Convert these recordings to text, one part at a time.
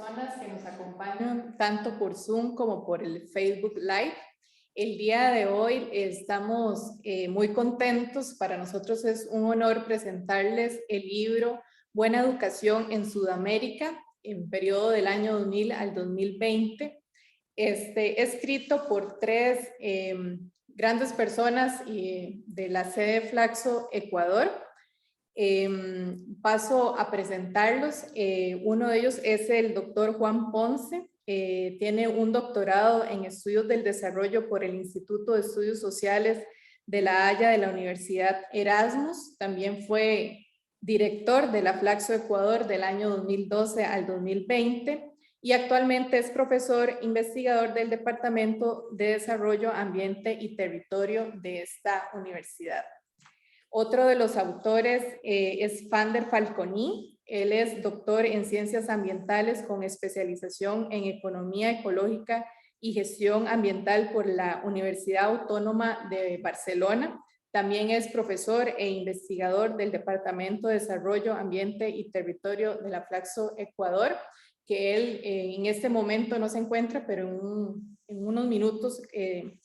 personas que nos acompañan tanto por Zoom como por el Facebook Live. El día de hoy estamos muy contentos. Para nosotros es un honor presentarles el libro Buena Educación en Sudamérica, en periodo del año 2000 al 2020. Escrito por tres grandes personas de la sede Flaxo Ecuador. Paso a presentarlos. Uno de ellos es el doctor Juan Ponce. Tiene un doctorado en estudios del desarrollo por el Instituto de Estudios Sociales de La Haya de la Universidad Erasmus. También fue director de la Flaxo Ecuador del año 2012 al 2020 y actualmente es profesor investigador del Departamento de Desarrollo, Ambiente y Territorio de esta universidad. Otro de los autores es Fander Falconi. Él es doctor en Ciencias Ambientales con especialización en Economía Ecológica y Gestión Ambiental por la Universidad Autónoma de Barcelona. También es profesor e investigador del Departamento de Desarrollo, Ambiente y Territorio de la Flaxo Ecuador, que él en este momento no se encuentra, pero en unos minutos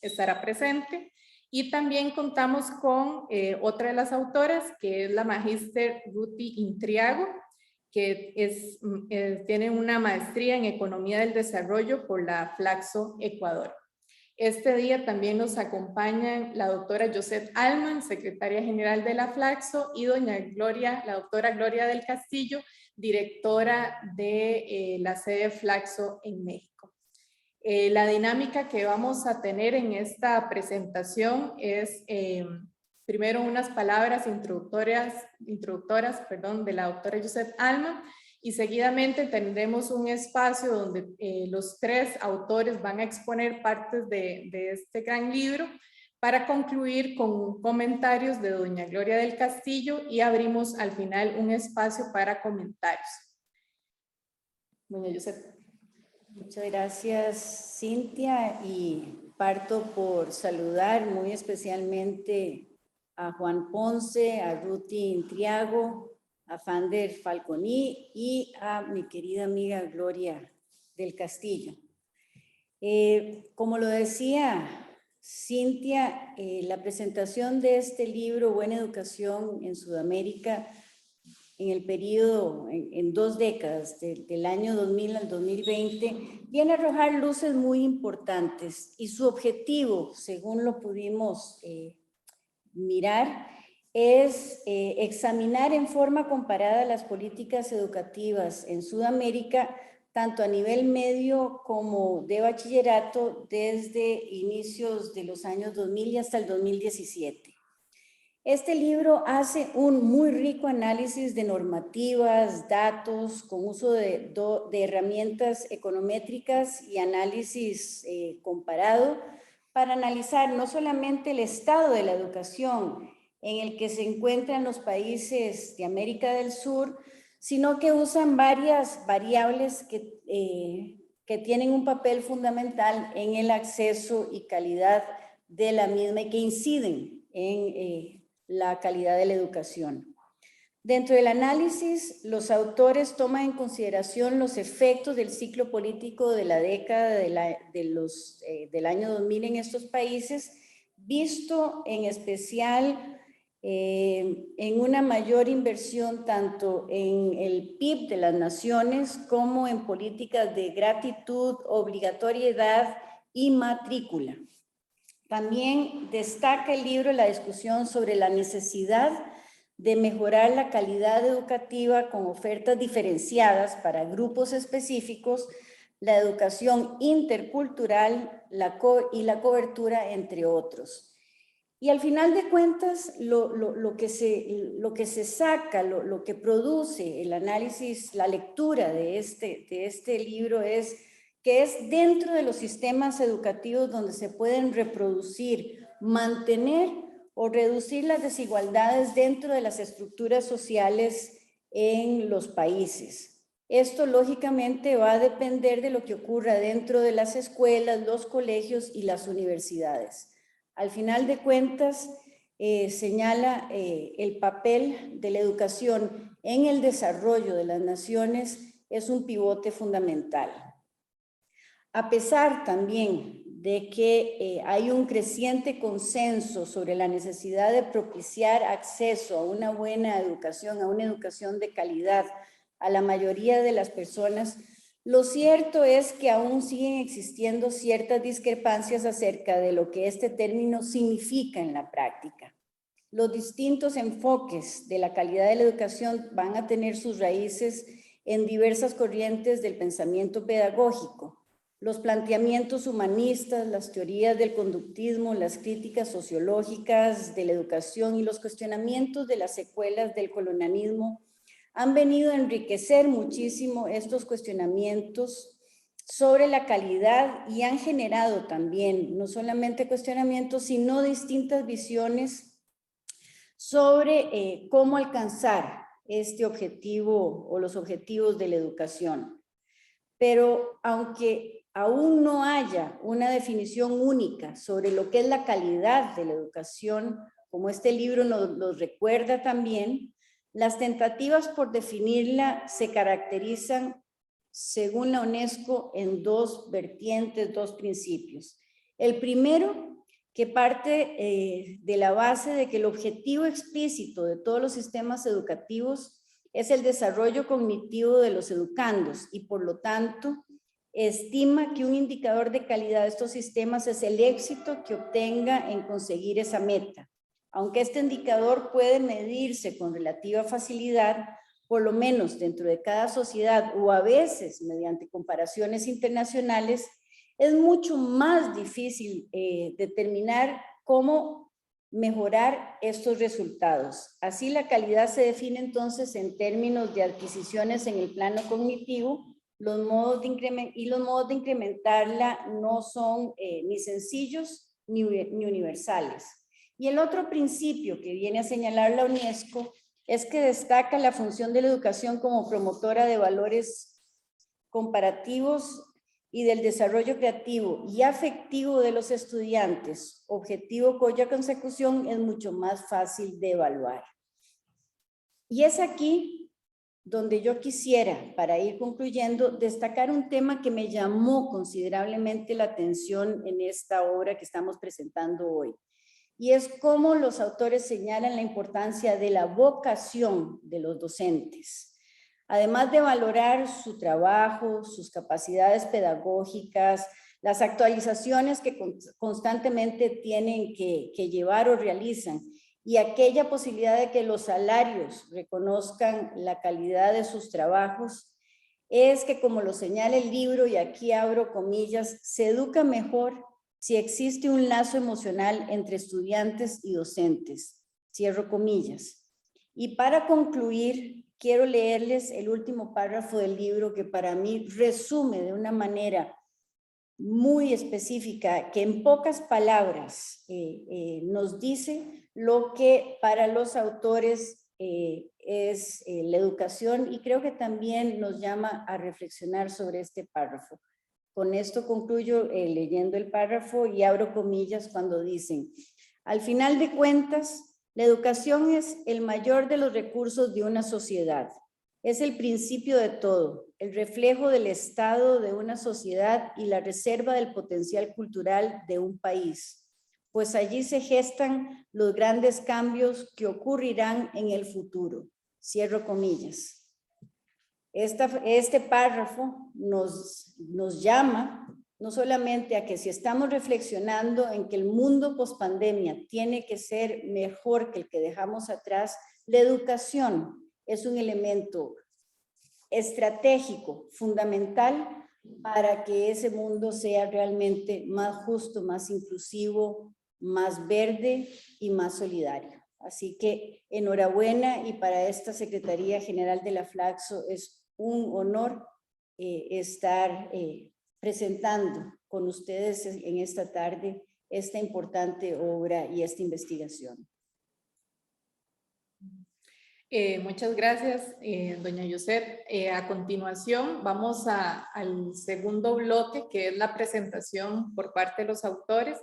estará presente. Y también contamos con otra de las autoras, que es la magíster Ruti Intriago, que tiene una maestría en Economía del Desarrollo por la Flaxo Ecuador. Este día también nos acompañan la doctora Josette Alman, secretaria general de la Flaxo, y la doctora Gloria del Castillo, directora de la sede Flaxo en México. La dinámica que vamos a tener en esta presentación es primero unas palabras introductoras de la doctora Josette Alman, y seguidamente tendremos un espacio donde los tres autores van a exponer partes de este gran libro, para concluir con comentarios de doña Gloria del Castillo, y abrimos al final un espacio para comentarios. Doña Josette. Muchas gracias, Cintia, y parto por saludar muy especialmente a Juan Ponce, a Ruti Intriago, a Fander Falconi y a mi querida amiga Gloria del Castillo. Como lo decía Cintia, la presentación de este libro, Buena Educación en Sudamérica, en el periodo, en 2 décadas, del año 2000 al 2020, viene a arrojar luces muy importantes, y su objetivo, según lo pudimos mirar, es examinar en forma comparada las políticas educativas en Sudamérica, tanto a nivel medio como de bachillerato, desde inicios de los años 2000 y hasta el 2017. Este libro hace un muy rico análisis de normativas, datos, con uso de herramientas econométricas y análisis comparado, para analizar no solamente el estado de la educación en el que se encuentran los países de América del Sur, sino que usan varias variables que tienen un papel fundamental en el acceso y calidad de la misma, y que inciden en la calidad de la educación. Dentro del análisis, los autores toman en consideración los efectos del ciclo político de la década del año 2000 en estos países, visto en especial en una mayor inversión tanto en el PIB de las naciones como en políticas de gratitud, obligatoriedad y matrícula. También destaca el libro la discusión sobre la necesidad de mejorar la calidad educativa con ofertas diferenciadas para grupos específicos, la educación intercultural y la cobertura, entre otros. Y al final de cuentas, lo que se saca, lo que produce el análisis, la lectura de este libro es que es dentro de los sistemas educativos donde se pueden reproducir, mantener o reducir las desigualdades dentro de las estructuras sociales en los países. Esto lógicamente va a depender de lo que ocurra dentro de las escuelas, los colegios y las universidades. Al final de cuentas, señala el papel de la educación en el desarrollo de las naciones es un pivote fundamental. A pesar también de que hay un creciente consenso sobre la necesidad de propiciar acceso a una buena educación, a una educación de calidad a la mayoría de las personas, lo cierto es que aún siguen existiendo ciertas discrepancias acerca de lo que este término significa en la práctica. Los distintos enfoques de la calidad de la educación van a tener sus raíces en diversas corrientes del pensamiento pedagógico. Los planteamientos humanistas, las teorías del conductismo, las críticas sociológicas de la educación y los cuestionamientos de las secuelas del colonialismo han venido a enriquecer muchísimo estos cuestionamientos sobre la calidad y han generado también no solamente cuestionamientos, sino distintas visiones sobre cómo alcanzar este objetivo o los objetivos de la educación. Pero aunque aún no haya una definición única sobre lo que es la calidad de la educación, como este libro nos recuerda también, las tentativas por definirla se caracterizan, según la UNESCO, en dos vertientes, dos principios. El primero, que parte de la base de que el objetivo explícito de todos los sistemas educativos es el desarrollo cognitivo de los educandos y por lo tanto estima que un indicador de calidad de estos sistemas es el éxito que obtenga en conseguir esa meta. Aunque este indicador puede medirse con relativa facilidad, por lo menos dentro de cada sociedad o a veces mediante comparaciones internacionales, es mucho más difícil determinar cómo mejorar estos resultados. Así la calidad se define entonces en términos de adquisiciones en el plano cognitivo, los modos de incrementarla no son ni sencillos ni universales. Y el otro principio que viene a señalar la UNESCO es que destaca la función de la educación como promotora de valores comparativos y del desarrollo creativo y afectivo de los estudiantes, objetivo cuya consecución es mucho más fácil de evaluar. Y es aquí donde yo quisiera, para ir concluyendo, destacar un tema que me llamó considerablemente la atención en esta obra que estamos presentando hoy. Y es cómo los autores señalan la importancia de la vocación de los docentes. Además de valorar su trabajo, sus capacidades pedagógicas, las actualizaciones que constantemente tienen que llevar o realizan, y aquella posibilidad de que los salarios reconozcan la calidad de sus trabajos, es que, como lo señala el libro, y aquí abro comillas, se educa mejor si existe un lazo emocional entre estudiantes y docentes, cierro comillas. Y para concluir, quiero leerles el último párrafo del libro que para mí resume de una manera muy específica, que en pocas palabras nos dice lo que para los autores es la educación, y creo que también nos llama a reflexionar sobre este párrafo. Con esto concluyo leyendo el párrafo y abro comillas cuando dicen: al final de cuentas, la educación es el mayor de los recursos de una sociedad. Es el principio de todo, el reflejo del estado de una sociedad y la reserva del potencial cultural de un país, pues allí se gestan los grandes cambios que ocurrirán en el futuro. Cierro comillas. Este párrafo nos llama no solamente a que, si estamos reflexionando en que el mundo pospandemia tiene que ser mejor que el que dejamos atrás, la educación es un elemento estratégico, fundamental, para que ese mundo sea realmente más justo, más inclusivo, más verde y más solidario. Así que enhorabuena, y para esta Secretaría General de la Flaxo es un honor estar presentando con ustedes en esta tarde esta importante obra y esta investigación. Muchas gracias, doña Yuset. A continuación vamos al segundo bloque, que es la presentación por parte de los autores.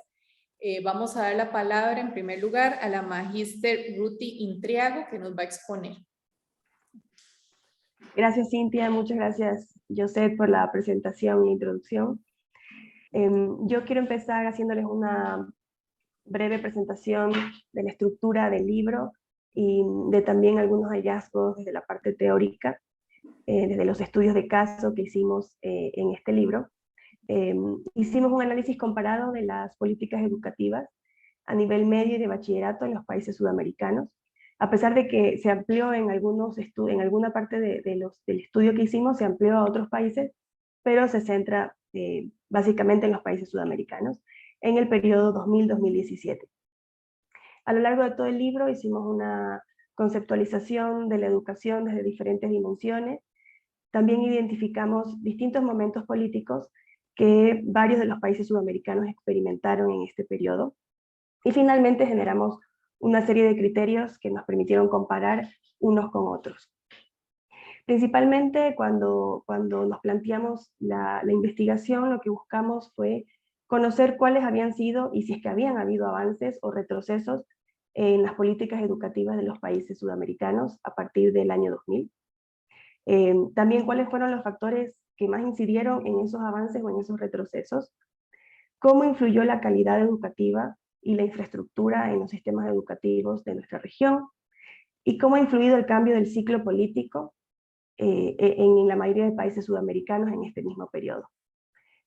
Vamos a dar la palabra en primer lugar a la magíster Ruti Intriago, que nos va a exponer. Gracias, Cintia. Muchas gracias, José, por la presentación e introducción. Yo quiero empezar haciéndoles una breve presentación de la estructura del libro y de también algunos hallazgos desde la parte teórica, desde los estudios de caso que hicimos en este libro. Hicimos un análisis comparado de las políticas educativas a nivel medio y de bachillerato en los países sudamericanos, a pesar de que se amplió en alguna parte del estudio que hicimos, se amplió a otros países, pero se centra básicamente en los países sudamericanos, en el periodo 2000-2017. A lo largo de todo el libro hicimos una conceptualización de la educación desde diferentes dimensiones. También identificamos distintos momentos políticos que varios de los países sudamericanos experimentaron en este periodo. Y finalmente generamos una serie de criterios que nos permitieron comparar unos con otros. Principalmente cuando nos planteamos la investigación, lo que buscamos fue conocer cuáles habían sido y si es que habían habido avances o retrocesos en las políticas educativas de los países sudamericanos a partir del año 2000. También cuáles fueron los factores que más incidieron en esos avances o en esos retrocesos, cómo influyó la calidad educativa y la infraestructura en los sistemas educativos de nuestra región, y cómo ha influido el cambio del ciclo político en la mayoría de países sudamericanos en este mismo periodo.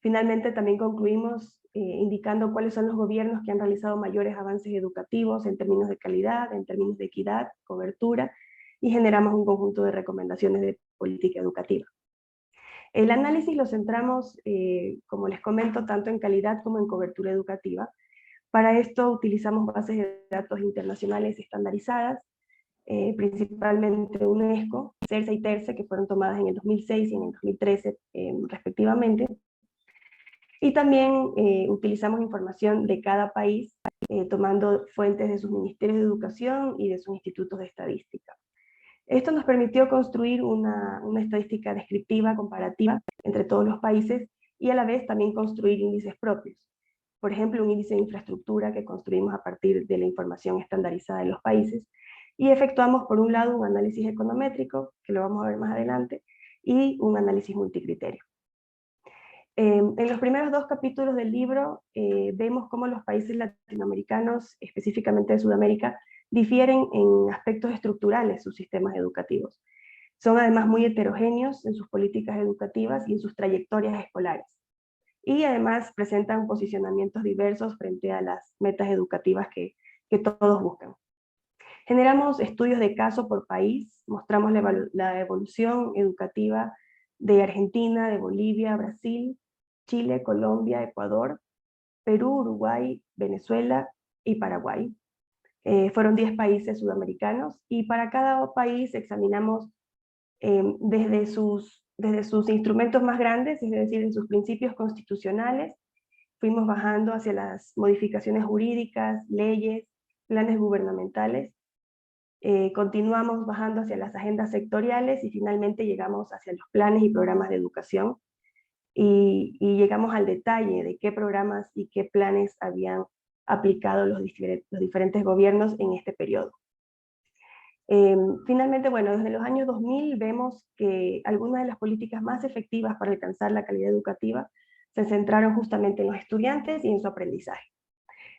Finalmente también concluimos indicando cuáles son los gobiernos que han realizado mayores avances educativos en términos de calidad, en términos de equidad, cobertura, y generamos un conjunto de recomendaciones de política educativa. El análisis lo centramos, como les comento, tanto en calidad como en cobertura educativa. Para esto utilizamos bases de datos internacionales estandarizadas, principalmente UNESCO, CERSA y TERCE, que fueron tomadas en el 2006 y en el 2013 respectivamente. Y también utilizamos información de cada país, tomando fuentes de sus ministerios de educación y de sus institutos de estadística. Esto nos permitió construir una estadística descriptiva, comparativa, entre todos los países, y a la vez también construir índices propios. Por ejemplo, un índice de infraestructura que construimos a partir de la información estandarizada de los países, y efectuamos por un lado un análisis econométrico, que lo vamos a ver más adelante, y un análisis multicriterio. En los primeros dos capítulos del libro vemos cómo los países latinoamericanos, específicamente de Sudamérica, difieren en aspectos estructurales sus sistemas educativos. Son además muy heterogéneos en sus políticas educativas y en sus trayectorias escolares. Y además presentan posicionamientos diversos frente a las metas educativas que todos buscan. Generamos estudios de caso por país, mostramos la evolución educativa de Argentina, de Bolivia, Brasil, Chile, Colombia, Ecuador, Perú, Uruguay, Venezuela y Paraguay. Fueron 10 países sudamericanos, y para cada país examinamos desde sus instrumentos más grandes, es decir, en sus principios constitucionales, fuimos bajando hacia las modificaciones jurídicas, leyes, planes gubernamentales, continuamos bajando hacia las agendas sectoriales y finalmente llegamos hacia los planes y programas de educación, y llegamos al detalle de qué programas y qué planes habían aplicado los diferentes gobiernos en este periodo. Finalmente, bueno, desde los años 2000 vemos que algunas de las políticas más efectivas para alcanzar la calidad educativa se centraron justamente en los estudiantes y en su aprendizaje,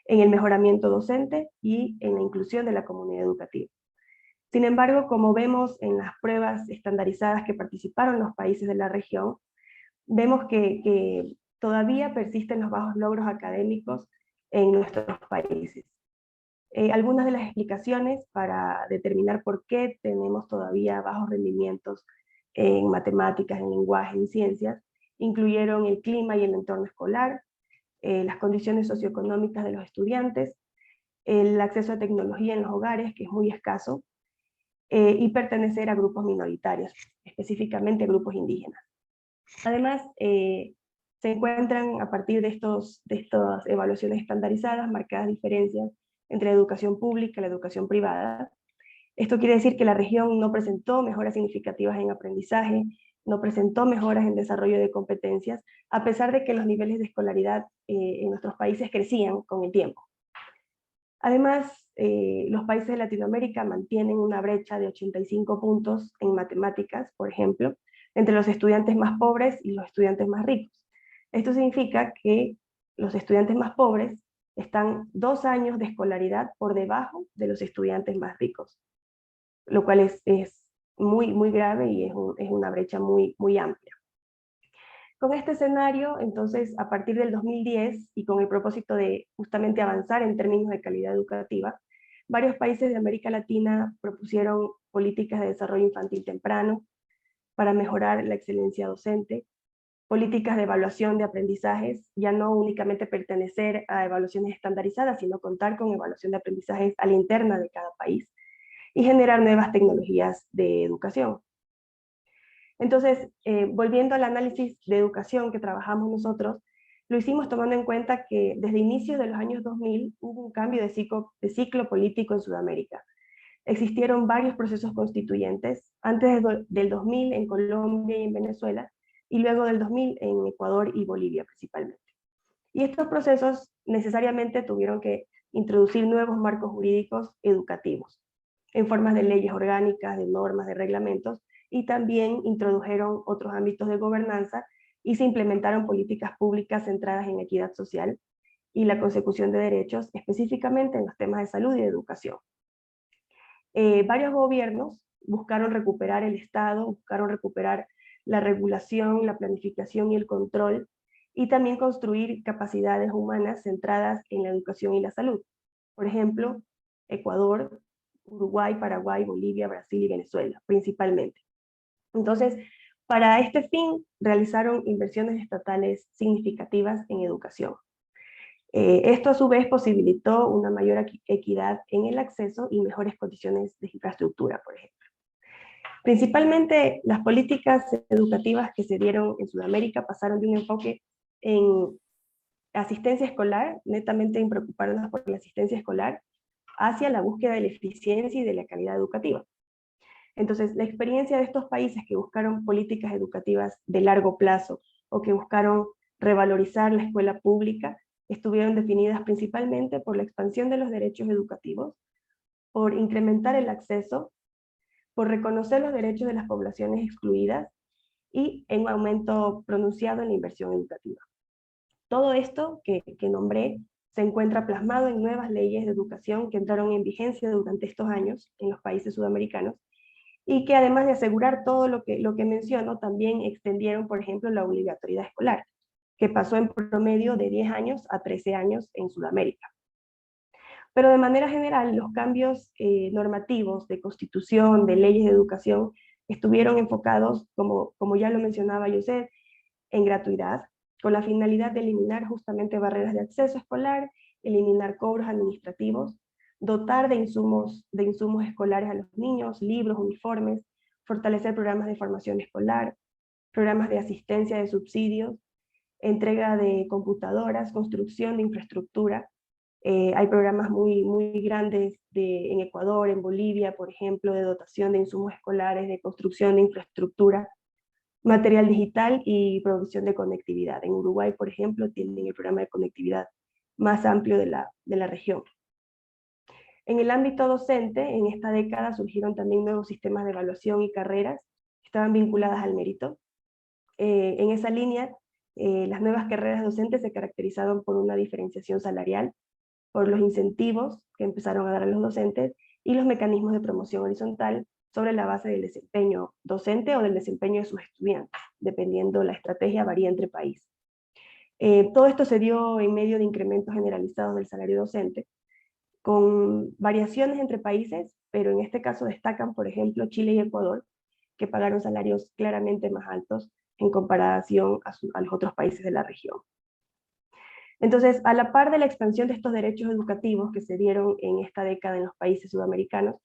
en el mejoramiento docente y en la inclusión de la comunidad educativa. Sin embargo, como vemos en las pruebas estandarizadas que participaron los países de la región, vemos que todavía persisten los bajos logros académicos en nuestros países. Algunas de las explicaciones para determinar por qué tenemos todavía bajos rendimientos en matemáticas, en lenguaje, en ciencias, incluyeron el clima y el entorno escolar, las condiciones socioeconómicas de los estudiantes, el acceso a tecnología en los hogares, que es muy escaso, y pertenecer a grupos minoritarios, específicamente grupos indígenas. Además, se encuentran a partir de estas evaluaciones estandarizadas marcadas diferencias entre la educación pública y la educación privada. Esto quiere decir que la región no presentó mejoras significativas en aprendizaje, no presentó mejoras en desarrollo de competencias, a pesar de que los niveles de escolaridad en nuestros países crecían con el tiempo. Además, los países de Latinoamérica mantienen una brecha de 85 puntos en matemáticas, por ejemplo, entre los estudiantes más pobres y los estudiantes más ricos. Esto significa que los estudiantes más pobres están 2 años de escolaridad por debajo de los estudiantes más ricos, lo cual es muy grave y es una brecha muy amplia. Con este escenario, entonces, a partir del 2010, y con el propósito de justamente avanzar en términos de calidad educativa, varios países de América Latina propusieron políticas de desarrollo infantil temprano para mejorar la excelencia docente, políticas de evaluación de aprendizajes, ya no únicamente pertenecer a evaluaciones estandarizadas, sino contar con evaluación de aprendizajes a la interna de cada país, y generar nuevas tecnologías de educación. Entonces, volviendo al análisis de educación que trabajamos nosotros, lo hicimos tomando en cuenta que desde inicios de los años 2000 hubo un cambio de ciclo político en Sudamérica. Existieron varios procesos constituyentes, antes del 2000 en Colombia y en Venezuela, y luego del 2000 en Ecuador y Bolivia principalmente. Y estos procesos necesariamente tuvieron que introducir nuevos marcos jurídicos educativos, en formas de leyes orgánicas, de normas, de reglamentos, y también introdujeron otros ámbitos de gobernanza y se implementaron políticas públicas centradas en equidad social y la consecución de derechos, específicamente en los temas de salud y de educación. Varios gobiernos buscaron recuperar el Estado, buscaron recuperar la regulación, la planificación y el control, y también construir capacidades humanas centradas en la educación y la salud. Por ejemplo, Ecuador, Uruguay, Paraguay, Bolivia, Brasil y Venezuela, principalmente. Entonces, para este fin, realizaron inversiones estatales significativas en educación. Esto a su vez posibilitó una mayor equidad en el acceso y mejores condiciones de infraestructura, por ejemplo. Principalmente las políticas educativas que se dieron en Sudamérica pasaron de un enfoque en asistencia escolar, netamente en preocuparnos por la asistencia escolar, hacia la búsqueda de la eficiencia y de la calidad educativa. Entonces, la experiencia de estos países que buscaron políticas educativas de largo plazo o que buscaron revalorizar la escuela pública, estuvieron definidas principalmente por la expansión de los derechos educativos, por incrementar el acceso, por reconocer los derechos de las poblaciones excluidas y en un aumento pronunciado en la inversión educativa. Todo esto que nombré se encuentra plasmado en nuevas leyes de educación que entraron en vigencia durante estos años en los países sudamericanos y que además de asegurar todo lo que menciono, también extendieron, por ejemplo, la obligatoriedad escolar, que pasó en promedio de 10 años a 13 años en Sudamérica. Pero de manera general, los cambios normativos de constitución, de leyes de educación, estuvieron enfocados, como ya lo mencionaba José, en gratuidad, con la finalidad de eliminar justamente barreras de acceso escolar, eliminar cobros administrativos, dotar de insumos escolares a los niños, libros, uniformes, fortalecer programas de formación escolar, programas de asistencia de subsidios, entrega de computadoras, construcción de infraestructura. Hay programas muy grandes en Ecuador, en Bolivia, por ejemplo, de dotación de insumos escolares, de construcción de infraestructura, material digital y producción de conectividad. En Uruguay, por ejemplo, tienen el programa de conectividad más amplio de la región. En el ámbito docente, en esta década surgieron también nuevos sistemas de evaluación y carreras que estaban vinculadas al mérito. En esa línea, las nuevas carreras docentes se caracterizaron por una diferenciación salarial, por los incentivos que empezaron a dar a los docentes y los mecanismos de promoción horizontal sobre la base del desempeño docente o del desempeño de sus estudiantes, dependiendo la estrategia varía entre países. Todo esto se dio en medio de incrementos generalizados del salario docente, con variaciones entre países, pero en este caso destacan, por ejemplo, Chile y Ecuador, que pagaron salarios claramente más altos en comparación a los otros países de la región. Entonces, a la par de la expansión de estos derechos educativos que se dieron en esta década en los países sudamericanos,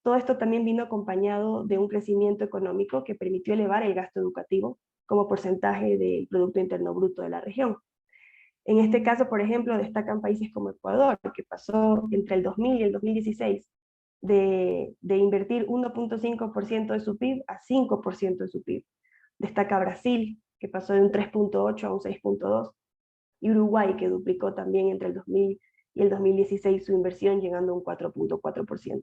todo esto también vino acompañado de un crecimiento económico que permitió elevar el gasto educativo como porcentaje del Producto Interno Bruto de la región. En este caso, por ejemplo, destacan países como Ecuador, que pasó entre el 2000 y el 2016 de invertir 1.5% de su PIB a 5% de su PIB. Destaca Brasil, que pasó de un 3.8 a un 6.2, y Uruguay, que duplicó también entre el 2000 y el 2016 su inversión llegando a un 4.4%.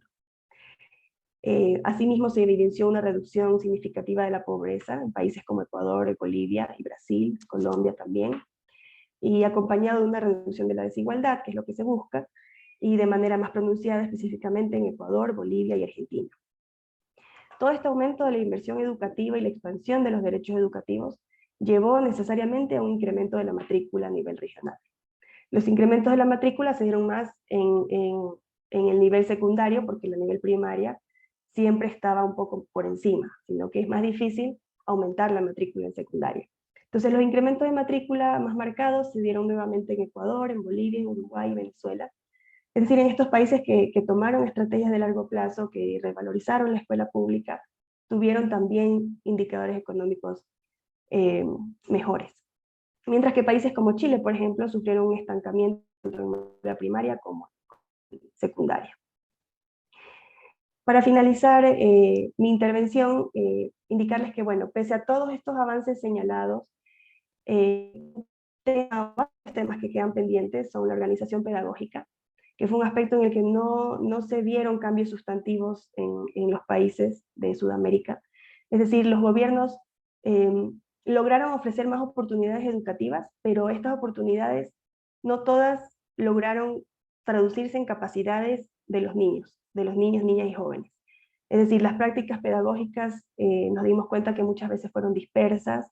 Asimismo, se evidenció una reducción significativa de la pobreza en países como Ecuador, Bolivia y Brasil, Colombia también, y acompañado de una reducción de la desigualdad, que es lo que se busca, y de manera más pronunciada específicamente en Ecuador, Bolivia y Argentina. Todo este aumento de la inversión educativa y la expansión de los derechos educativos llevó necesariamente a un incremento de la matrícula a nivel regional. Los incrementos de la matrícula se dieron más en el nivel secundario, porque la nivel primaria siempre estaba un poco por encima, sino que es más difícil aumentar la matrícula en secundaria. Entonces los incrementos de matrícula más marcados se dieron nuevamente en Ecuador, en Bolivia, en Uruguay y Venezuela. Es decir, en estos países que tomaron estrategias de largo plazo, que revalorizaron la escuela pública, tuvieron también indicadores económicos mejores. Mientras que países como Chile, por ejemplo, sufrieron un estancamiento tanto en la primaria como secundaria. Para finalizar mi intervención, indicarles que, bueno, pese a todos estos avances señalados, temas que quedan pendientes son la organización pedagógica, que fue un aspecto en el que no se vieron cambios sustantivos en los países de Sudamérica. Es decir, los gobiernos lograron ofrecer más oportunidades educativas, pero estas oportunidades no todas lograron traducirse en capacidades de los niños, niñas y jóvenes. Es decir, las prácticas pedagógicas nos dimos cuenta que muchas veces fueron dispersas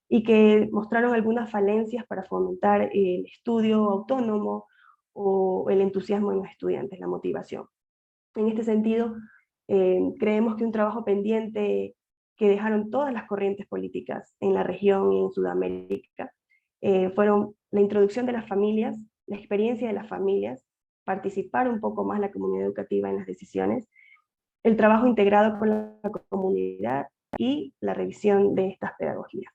y que mostraron algunas falencias para fomentar el estudio autónomo o el entusiasmo en los estudiantes, la motivación. En este sentido, creemos que un trabajo pendiente que dejaron todas las corrientes políticas en la región y en Sudamérica fueron la introducción de las familias, la experiencia de las familias, participar un poco más la comunidad educativa en las decisiones, el trabajo integrado con la comunidad y la revisión de estas pedagogías.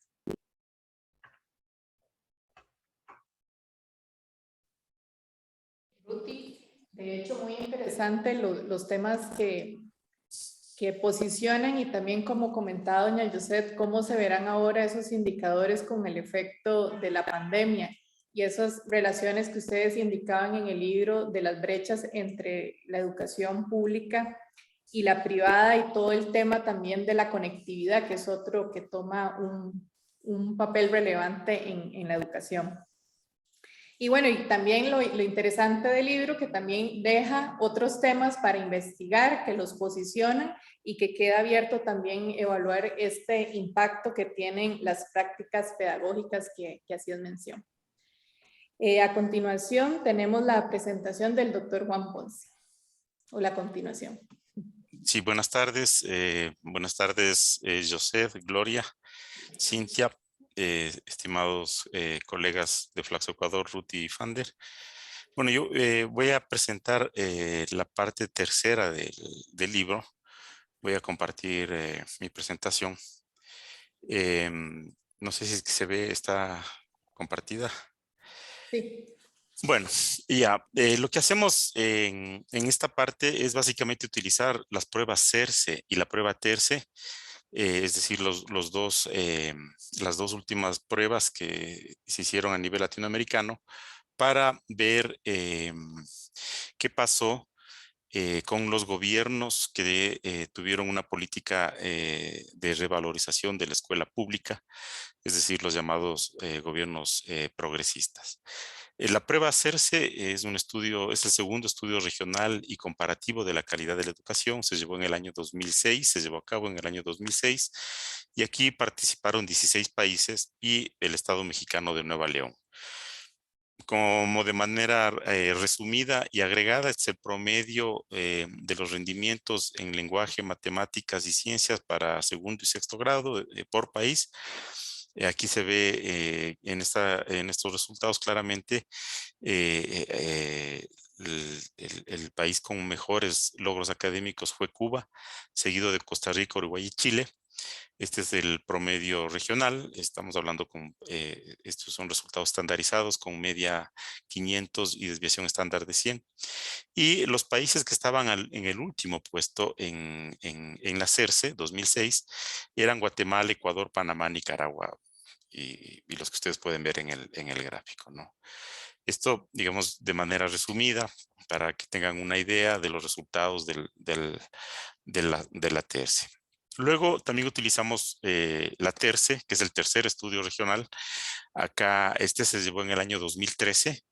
Ruti, de hecho, muy interesante los temas que posicionan y también, como comentaba doña Josette, cómo se verán ahora esos indicadores con el efecto de la pandemia y esas relaciones que ustedes indicaban en el libro de las brechas entre la educación pública y la privada, y todo el tema también de la conectividad, que es otro que toma un papel relevante en la educación. Y bueno, y también lo interesante del libro, que también deja otros temas para investigar, que los posicionan y que queda abierto también evaluar este impacto que tienen las prácticas pedagógicas que hacías mención. A continuación tenemos la presentación del doctor Juan Ponce, o la continuación. Sí, buenas tardes. José, Gloria, Cintia, estimados colegas de Flaxo Ecuador, Ruti y Fander. Bueno, yo voy a presentar la parte tercera del libro. Voy a compartir mi presentación. No sé si se ve, está compartida. Sí. Bueno, ya, lo que hacemos en esta parte es básicamente utilizar las pruebas CERCE y la prueba TERCE, es decir, las dos últimas pruebas que se hicieron a nivel latinoamericano para ver qué pasó con los gobiernos que tuvieron una política de revalorización de la escuela pública, es decir, los llamados gobiernos progresistas. La prueba CERCE es un estudio, es el segundo estudio regional y comparativo de la calidad de la educación. Se llevó en el año 2006, se llevó a cabo en el año 2006, y aquí participaron 16 países y el Estado mexicano de Nueva León. Como de manera resumida y agregada, es el promedio de los rendimientos en lenguaje, matemáticas y ciencias para segundo y sexto grado por país. Aquí se ve en estos resultados claramente el país con mejores logros académicos fue Cuba, seguido de Costa Rica, Uruguay y Chile. Este es el promedio regional. Estamos hablando estos son resultados estandarizados con media 500 y desviación estándar de 100. Y los países que estaban en el último puesto en la CERCE 2006 eran Guatemala, Ecuador, Panamá, Nicaragua y los que ustedes pueden ver en el gráfico, ¿no? Esto, digamos, de manera resumida, para que tengan una idea de los resultados de la TERCE. Luego también utilizamos la TERCE, que es el tercer estudio regional. Acá este se llevó en el año 2013.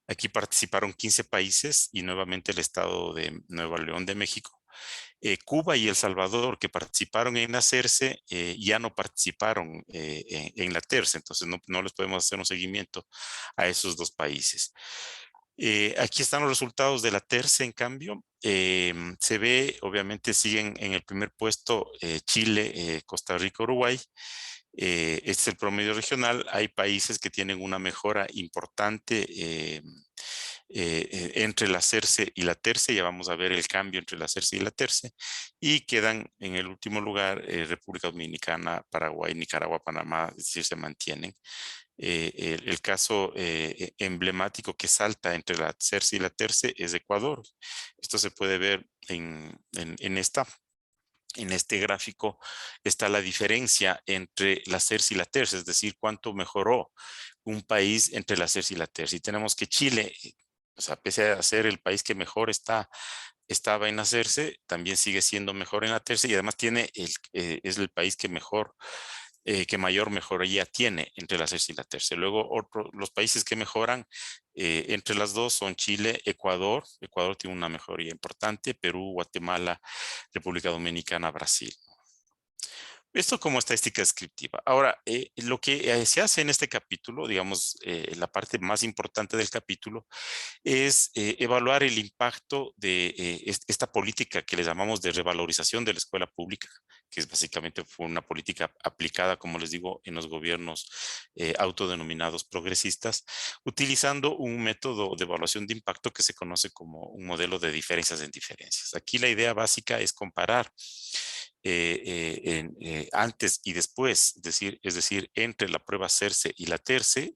Aquí participaron 15 países y nuevamente el estado de Nuevo León de México. Cuba y El Salvador, que participaron en la CERCE, ya no participaron en la TERCE, entonces no les podemos hacer un seguimiento a esos dos países. Aquí están los resultados de la TERCE, en cambio. Se ve, obviamente, siguen en el primer puesto Chile, Costa Rica, Uruguay. Este es el promedio regional. Hay países que tienen una mejora importante entre la CERCE y la TERCE. Ya vamos a ver el cambio entre la CERCE y la TERCE. Y quedan en el último lugar República Dominicana, Paraguay, Nicaragua, Panamá, es decir, se mantienen. El caso emblemático que salta entre la CERCE y la TERCE es Ecuador. Esto se puede ver en este gráfico. Está la diferencia entre la CERCE y la TERCE, es decir, cuánto mejoró un país entre la CERCE y la TERCE. Y tenemos que Chile, o sea, pese a ser el país que mejor estaba en la CERCE, también sigue siendo mejor en la TERCE y además es el país que mayor mejoría tiene entre la CERCE y la TERCE. Luego, los países que mejoran entre las dos son Chile, Ecuador. Ecuador tiene una mejoría importante, Perú, Guatemala, República Dominicana, Brasil. Esto como estadística descriptiva. Ahora, lo que se hace en este capítulo, digamos, la parte más importante del capítulo, es evaluar el impacto de esta política que le llamamos de revalorización de la escuela pública, que es básicamente fue una política aplicada, como les digo, en los gobiernos autodenominados progresistas, utilizando un método de evaluación de impacto que se conoce como un modelo de diferencias en diferencias. Aquí la idea básica es comparar antes y después, es decir, entre la prueba CERCE y la TERCE,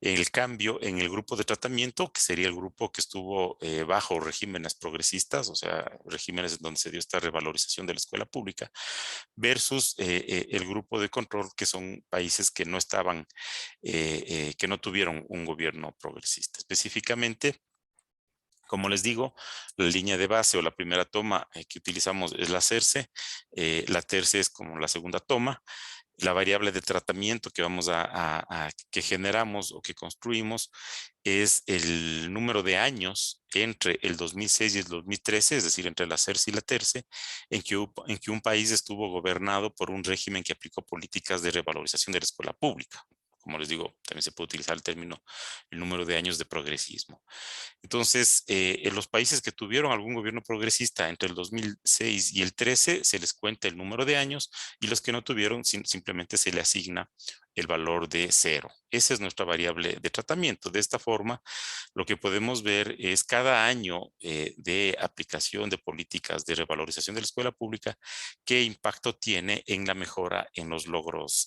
el cambio en el grupo de tratamiento, que sería el grupo que estuvo bajo regímenes progresistas, o sea, regímenes en donde se dio esta revalorización de la escuela pública, versus el grupo de control, que son países que no estaban, que no tuvieron un gobierno progresista. Específicamente, como les digo, la línea de base o la primera toma que utilizamos es la CERCE, la TERCE es como la segunda toma. La variable de tratamiento que que generamos o que construimos es el número de años entre el 2006 y el 2013, es decir, entre la CERCE y la TERCE, en que un país estuvo gobernado por un régimen que aplicó políticas de revalorización de la escuela pública. Como les digo, también se puede utilizar el término, el número de años de progresismo. Entonces, en los países que tuvieron algún gobierno progresista entre el 2006 y el 13, se les cuenta el número de años, y los que no tuvieron, simplemente se le asigna el valor de 0. Esa es nuestra variable de tratamiento. De esta forma, lo que podemos ver es cada año de aplicación de políticas de revalorización de la escuela pública, qué impacto tiene en la mejora en los logros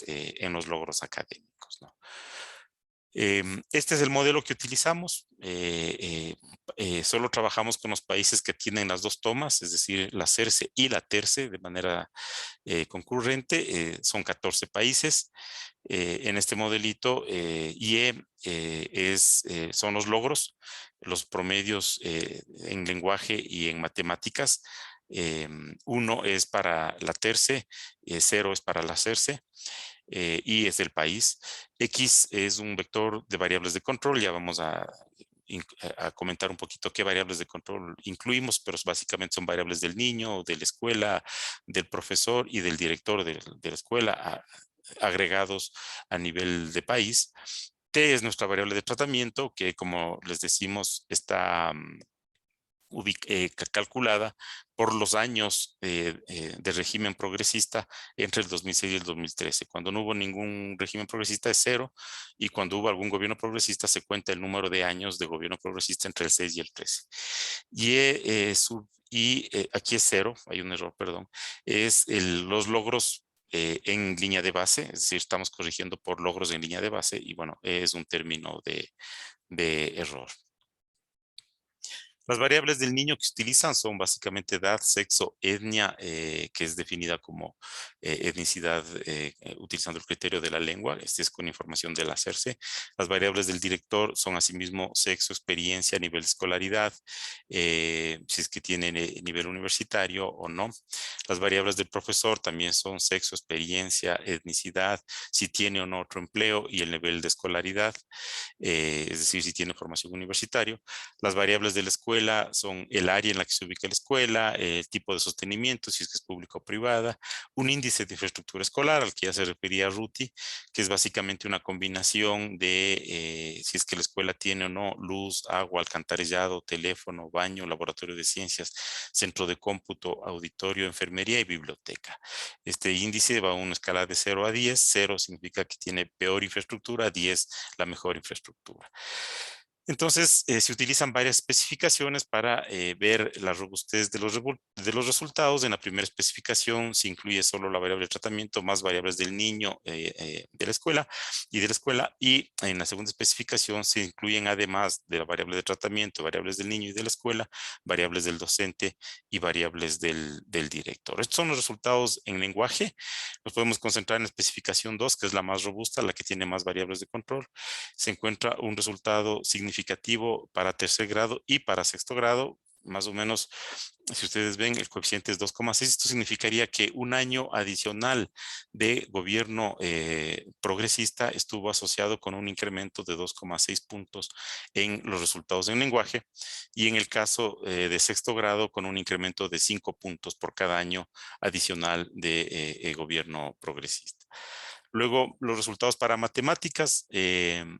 académicos, ¿no? Este es el modelo que utilizamos. Solo trabajamos con los países que tienen las dos tomas, es decir, la CERCE y la TERCE de manera concurrente. Son 14 países en este modelito. Son los logros, los promedios en lenguaje y en matemáticas. 1 es para la TERCE, 0 es para la CERCE. Y es del país. X es un vector de variables de control. Ya vamos a comentar un poquito qué variables de control incluimos, pero básicamente son variables del niño, de la escuela, del profesor y del director de la escuela, agregados a nivel de país. T es nuestra variable de tratamiento, que, como les decimos, está calculada por los años de régimen progresista entre el 2006 y el 2013. Cuando no hubo ningún régimen progresista es 0, y cuando hubo algún gobierno progresista se cuenta el número de años de gobierno progresista entre el 6 y el 13. Aquí es 0, hay un error, perdón, es los logros en línea de base, es decir, estamos corrigiendo por logros en línea de base, y bueno, es un término de error. Las variables del niño que se utilizan son básicamente edad, sexo, etnia, que es definida como etnicidad utilizando el criterio de la lengua. Este es con información del hacerse. Las variables del director son asimismo sexo, experiencia, nivel de escolaridad, si es que tiene nivel universitario o no. Las variables del profesor también son sexo, experiencia, etnicidad, si tiene o no otro empleo y el nivel de escolaridad, es decir, si tiene formación universitaria. Las variables de la escuela son el área en la que se ubica la escuela, el tipo de sostenimiento, si es que es pública o privada, un índice de infraestructura escolar al que ya se refería Ruti, que es básicamente una combinación de si es que la escuela tiene o no luz, agua, alcantarillado, teléfono, baño, laboratorio de ciencias, centro de cómputo, auditorio, enfermería y biblioteca. Este índice va a una escala de 0 a 10. 0 significa que tiene peor infraestructura, 10 la mejor infraestructura. Entonces, se utilizan varias especificaciones para ver la robustez de los resultados. En la primera especificación se incluye solo la variable de tratamiento más variables del niño de la escuela y en la segunda especificación se incluyen además de la variable de tratamiento, variables del niño y de la escuela, variables del docente y variables del director. Estos son los resultados en lenguaje. Nos podemos concentrar en la especificación 2, que es la más robusta, la que tiene más variables de control. Se encuentra un resultado significativo para tercer grado y para sexto grado. Más o menos, si ustedes ven, el coeficiente es 2,6. Esto significaría que un año adicional de gobierno progresista estuvo asociado con un incremento de 2,6 puntos en los resultados en lenguaje, y en el caso de sexto grado con un incremento de 5 puntos por cada año adicional de gobierno progresista. Luego, los resultados para matemáticas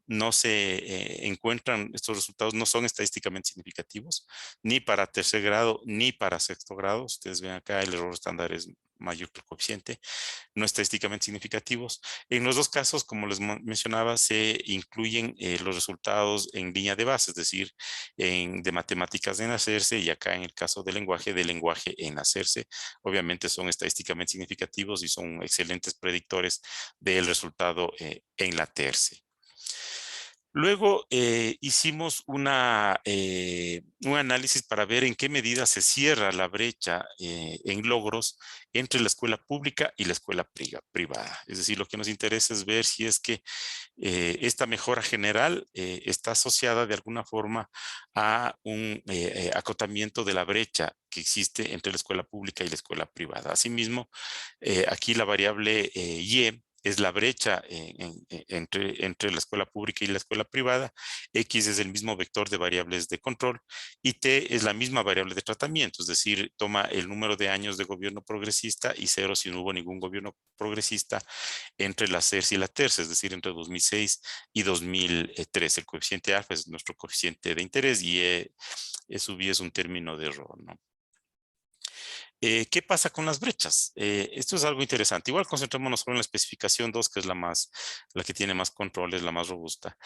no se encuentran, estos resultados no son estadísticamente significativos, ni para tercer grado, ni para sexto grado. Ustedes ven acá, el error estándar es mayor que el coeficiente, no estadísticamente significativos. En los dos casos, como les mencionaba, se incluyen los resultados en línea de base, es decir, de matemáticas en hacerse, y acá en el caso de lenguaje en hacerse. Obviamente son estadísticamente significativos y son excelentes predictores del resultado en la terce. Luego hicimos un análisis para ver en qué medida se cierra la brecha en logros entre la escuela pública y la escuela privada. Es decir, lo que nos interesa es ver si es que esta mejora general está asociada de alguna forma a un acotamiento de la brecha que existe entre la escuela pública y la escuela privada. Asimismo, aquí la variable Y es la brecha entre la escuela pública y la escuela privada. X es el mismo vector de variables de control y T es la misma variable de tratamiento, es decir, toma el número de años de gobierno progresista y 0 si no hubo ningún gobierno progresista entre la CERS y la TERS, es decir, entre 2006 y 2003. El coeficiente alfa es nuestro coeficiente de interés y sub I es un término de error, ¿no? ¿Qué pasa con las brechas? Esto es algo interesante. Igual concentrémonos solo en la especificación 2, que es la que tiene más controles, la más robusta.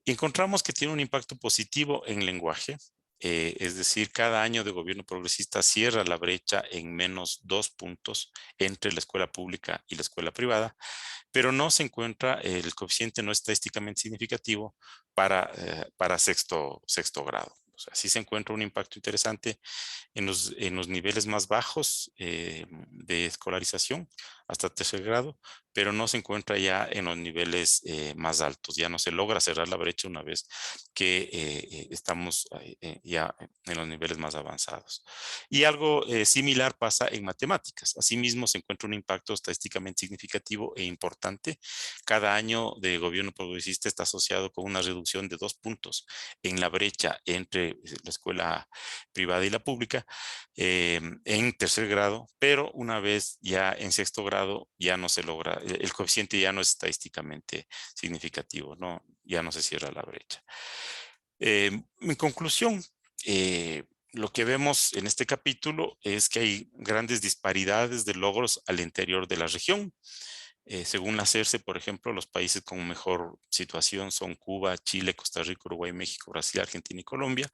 Encontramos que tiene un impacto positivo en lenguaje. Es decir, cada año de gobierno progresista cierra la brecha en menos 2 puntos entre la escuela pública y la escuela privada, pero no se encuentra, el coeficiente no es estadísticamente significativo para sexto grado. O sea, sí se encuentra un impacto interesante en los niveles más bajos de escolarización hasta tercer grado, pero no se encuentra ya en los niveles más altos. Ya no se logra cerrar la brecha una vez que estamos ya en los niveles más avanzados. Y algo similar pasa en matemáticas. Asimismo, se encuentra un impacto estadísticamente significativo e importante. Cada año de gobierno progresista está asociado con una reducción de 2 puntos en la brecha entre la escuela privada y la pública en tercer grado, pero una vez ya en sexto grado ya no se logra, el coeficiente ya no es estadísticamente significativo, ¿no? Ya no se cierra la brecha. En conclusión, lo que vemos en este capítulo es que hay grandes disparidades de logros al interior de la región. Según la CERSE, por ejemplo, los países con mejor situación son Cuba, Chile, Costa Rica, Uruguay, México, Brasil, Argentina y Colombia.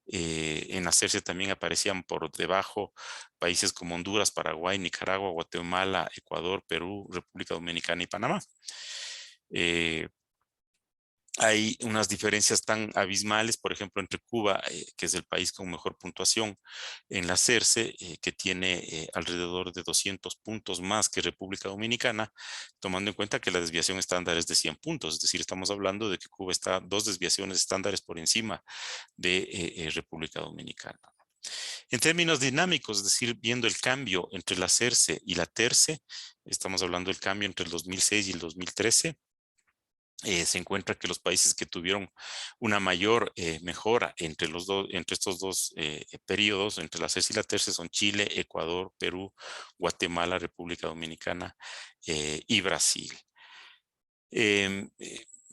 En hacerse también aparecían por debajo países como Honduras, Paraguay, Nicaragua, Guatemala, Ecuador, Perú, República Dominicana y Panamá. hay unas diferencias tan abismales, por ejemplo, entre Cuba, que es el país con mejor puntuación en la CERCE, que tiene alrededor de 200 puntos más que República Dominicana, tomando en cuenta que la desviación estándar es de 100 puntos. Es decir, estamos hablando de que Cuba está 2 desviaciones estándares por encima de República Dominicana. En términos dinámicos, es decir, viendo el cambio entre la CERCE y la TERCE, estamos hablando del cambio entre el 2006 y el 2013, se encuentra que los países que tuvieron una mayor mejora entre estos dos periodos, entre la CERCE y la TERCE, son Chile, Ecuador, Perú, Guatemala, República Dominicana y Brasil.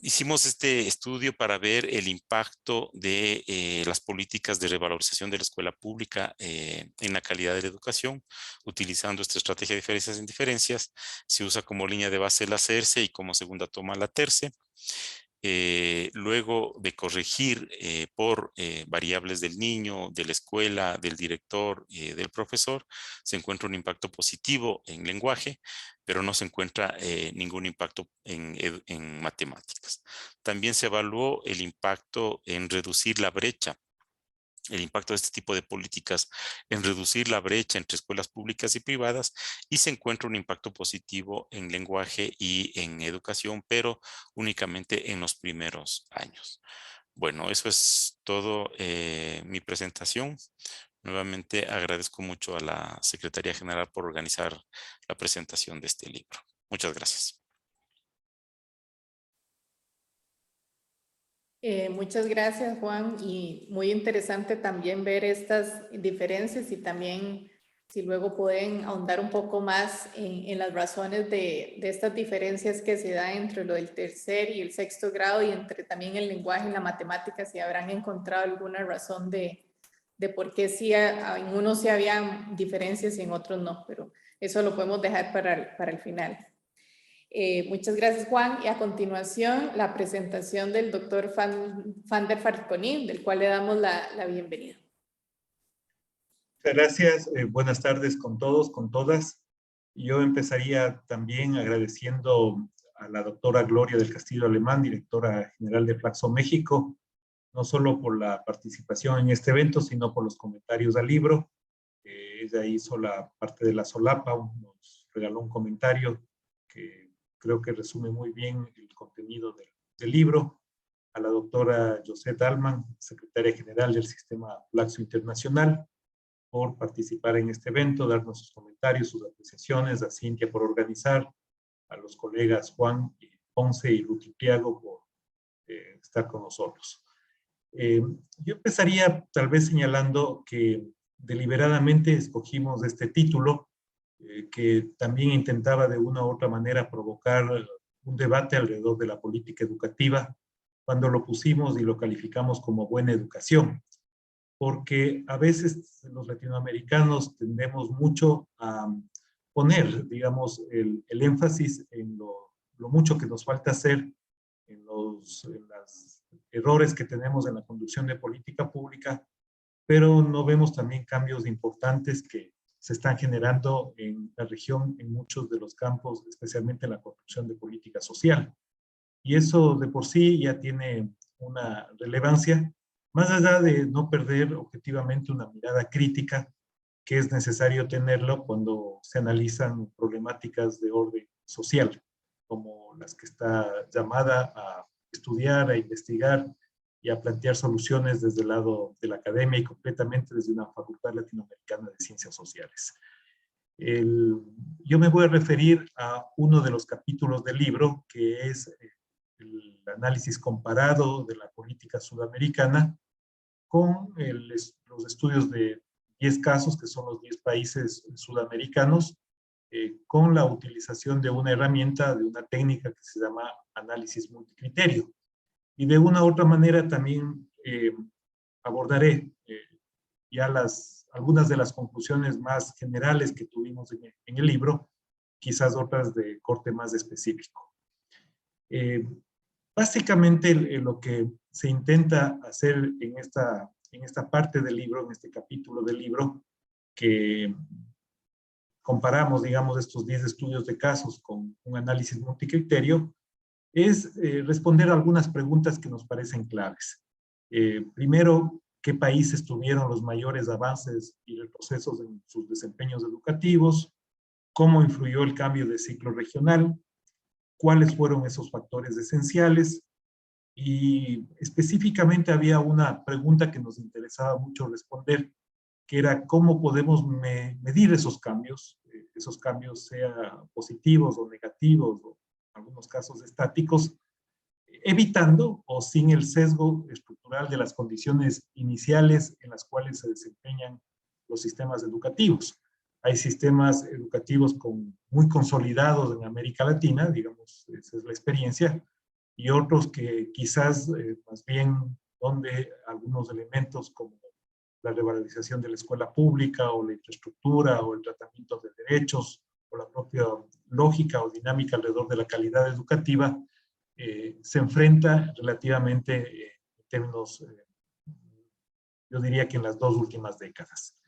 Hicimos este estudio para ver el impacto de las políticas de revalorización de la escuela pública en la calidad de la educación, utilizando esta estrategia de diferencias en diferencias. Se usa como línea de base la CERCE y como segunda toma la TERCE. Luego de corregir por variables del niño, de la escuela, del director, del profesor, se encuentra un impacto positivo en lenguaje, pero no se encuentra ningún impacto en matemáticas. También se evaluó el impacto en reducir la brecha, el impacto de este tipo de políticas en reducir la brecha entre escuelas públicas y privadas, y se encuentra un impacto positivo en lenguaje y en educación, pero únicamente en los primeros años. Bueno, eso es todo mi presentación. Nuevamente agradezco mucho a la Secretaría General por organizar la presentación de este libro. Muchas gracias. Muchas gracias, Juan, y muy interesante también ver estas diferencias y también si luego pueden ahondar un poco más en las razones de estas diferencias que se dan entre lo del tercer y el sexto grado y entre también el lenguaje y la matemática, si habrán encontrado alguna razón de por qué sí en unos sí habían diferencias y en otros no, pero eso lo podemos dejar para el final. Muchas gracias, Juan. Y a continuación, la presentación del doctor Van der Farkonin, del cual le damos la bienvenida. Muchas gracias. Buenas tardes con todos, con todas. Yo empezaría también agradeciendo a la doctora Gloria del Castillo Alemán, directora general de Flaxo México, no solo por la participación en este evento, sino por los comentarios al libro. Ella hizo la parte de la solapa, nos regaló un comentario que creo que resume muy bien el contenido del libro. A la doctora Josette Alman, secretaria general del Sistema Flaxo Internacional, por participar en este evento, darnos sus comentarios, sus apreciaciones, a Cintia por organizar, a los colegas Juan Ponce y Ruti Priago por estar con nosotros. Yo empezaría tal vez señalando que deliberadamente escogimos este título, que también intentaba de una u otra manera provocar un debate alrededor de la política educativa, cuando lo pusimos y lo calificamos como buena educación, porque a veces los latinoamericanos tendemos mucho a poner, digamos, el énfasis en lo mucho que nos falta hacer, en los errores que tenemos en la conducción de política pública, pero no vemos también cambios importantes que se están generando en la región en muchos de los campos, especialmente en la construcción de política social. Y eso de por sí ya tiene una relevancia, más allá de no perder objetivamente una mirada crítica, que es necesario tenerlo cuando se analizan problemáticas de orden social, como las que está llamada a estudiar, a investigar y a plantear soluciones desde el lado de la academia y completamente desde una facultad latinoamericana de ciencias sociales. Yo me voy a referir a uno de los capítulos del libro, que es el análisis comparado de la política sudamericana con los estudios de 10 casos, que son los 10 países sudamericanos, con la utilización de una herramienta, de una técnica que se llama análisis multicriterio. Y de una u otra manera también abordaré ya algunas de las conclusiones más generales que tuvimos en el libro, quizás otras de corte más específico. Básicamente lo que se intenta hacer en esta parte del libro, en este capítulo del libro, que comparamos, digamos, estos 10 estudios de casos con un análisis multicriterio, es responder a algunas preguntas que nos parecen claves. Primero, ¿qué países tuvieron los mayores avances y retrocesos en sus desempeños educativos? ¿Cómo influyó el cambio de ciclo regional? ¿Cuáles fueron esos factores esenciales? Y específicamente había una pregunta que nos interesaba mucho responder, que era cómo podemos medir esos cambios sean positivos o negativos, o en algunos casos estáticos, evitando o sin el sesgo estructural de las condiciones iniciales en las cuales se desempeñan los sistemas educativos. Hay sistemas educativos muy consolidados en América Latina, digamos, esa es la experiencia, y otros que quizás más bien donde algunos elementos como la revalorización de la escuela pública o la infraestructura o el tratamiento de derechos o la propia lógica o dinámica alrededor de la calidad educativa se enfrenta relativamente en términos, yo diría que en las 2 últimas décadas.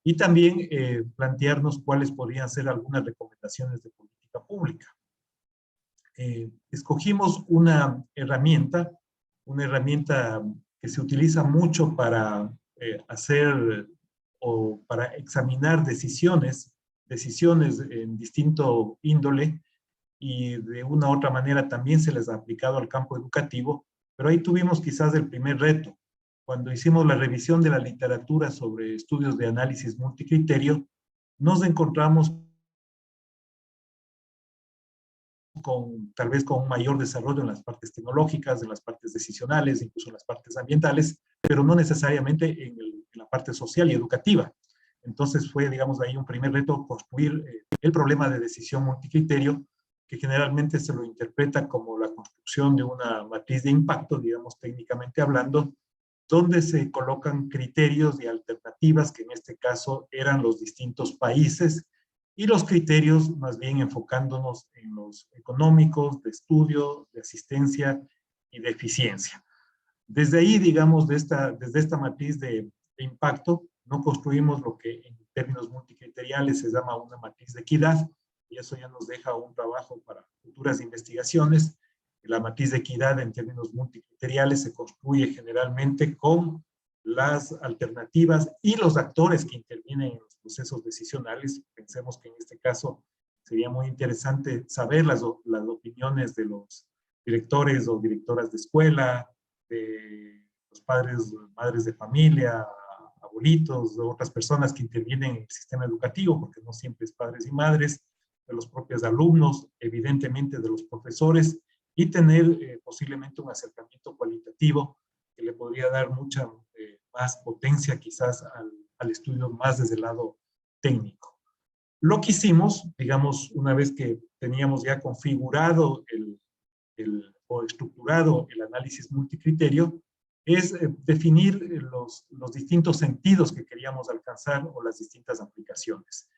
Y también plantearnos cuáles podrían ser algunas recomendaciones de política pública. Escogimos una herramienta que se utiliza mucho para hacer o para examinar decisiones en distinto índole, y de una u otra manera también se les ha aplicado al campo educativo, pero ahí tuvimos quizás el primer reto. Cuando hicimos la revisión de la literatura sobre estudios de análisis multicriterio, nos encontramos tal vez con un mayor desarrollo en las partes tecnológicas, en las partes decisionales, incluso en las partes ambientales, pero no necesariamente en la parte social y educativa. Entonces fue, digamos, ahí un primer reto construir el problema de decisión multicriterio, que generalmente se lo interpreta como la construcción de una matriz de impacto, digamos, técnicamente hablando, donde se colocan criterios y alternativas, que en este caso eran los distintos países, y los criterios más bien enfocándonos en los económicos, de estudio, de asistencia y de eficiencia. Desde ahí, digamos, desde esta matriz de impacto, no construimos lo que en términos multicriteriales se llama una matriz de equidad, y eso ya nos deja un trabajo para futuras investigaciones. La matriz de equidad en términos multicriteriales se construye generalmente con las alternativas y los actores que intervienen en los procesos decisionales. Pensemos que en este caso sería muy interesante saber las opiniones de los directores o directoras de escuela, de los padres, madres de familia, abuelitos, de otras personas que intervienen en el sistema educativo, porque no siempre es padres y madres, de los propios alumnos, evidentemente de los profesores, y tener posiblemente un acercamiento cualitativo que le podría dar mucha más potencia quizás al estudio más desde el lado técnico. Lo que hicimos, digamos, una vez que teníamos ya configurado o estructurado el análisis multicriterio, es definir los distintos sentidos que queríamos alcanzar o las distintas aplicaciones.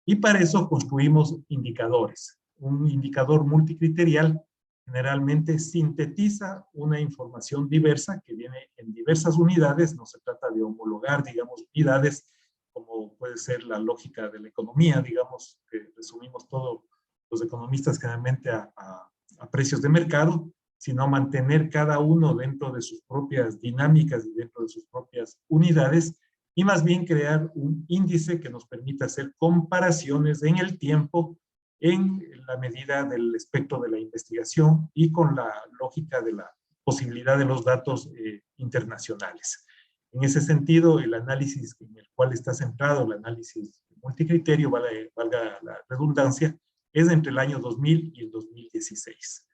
Y para eso construimos indicadores. Un indicador multicriterial generalmente sintetiza una información diversa que viene en diversas unidades. No se trata de homologar, digamos, unidades como puede ser la lógica de la economía, digamos, que resumimos todos los economistas generalmente a precios de mercado, sino mantener cada uno dentro de sus propias dinámicas y dentro de sus propias unidades, y más bien crear un índice que nos permita hacer comparaciones en el tiempo en la medida del espectro de la investigación y con la lógica de la posibilidad de los datos internacionales. En ese sentido, el análisis en el cual está centrado, el análisis multicriterio, valga la redundancia, es entre el año 2000 y el 2016.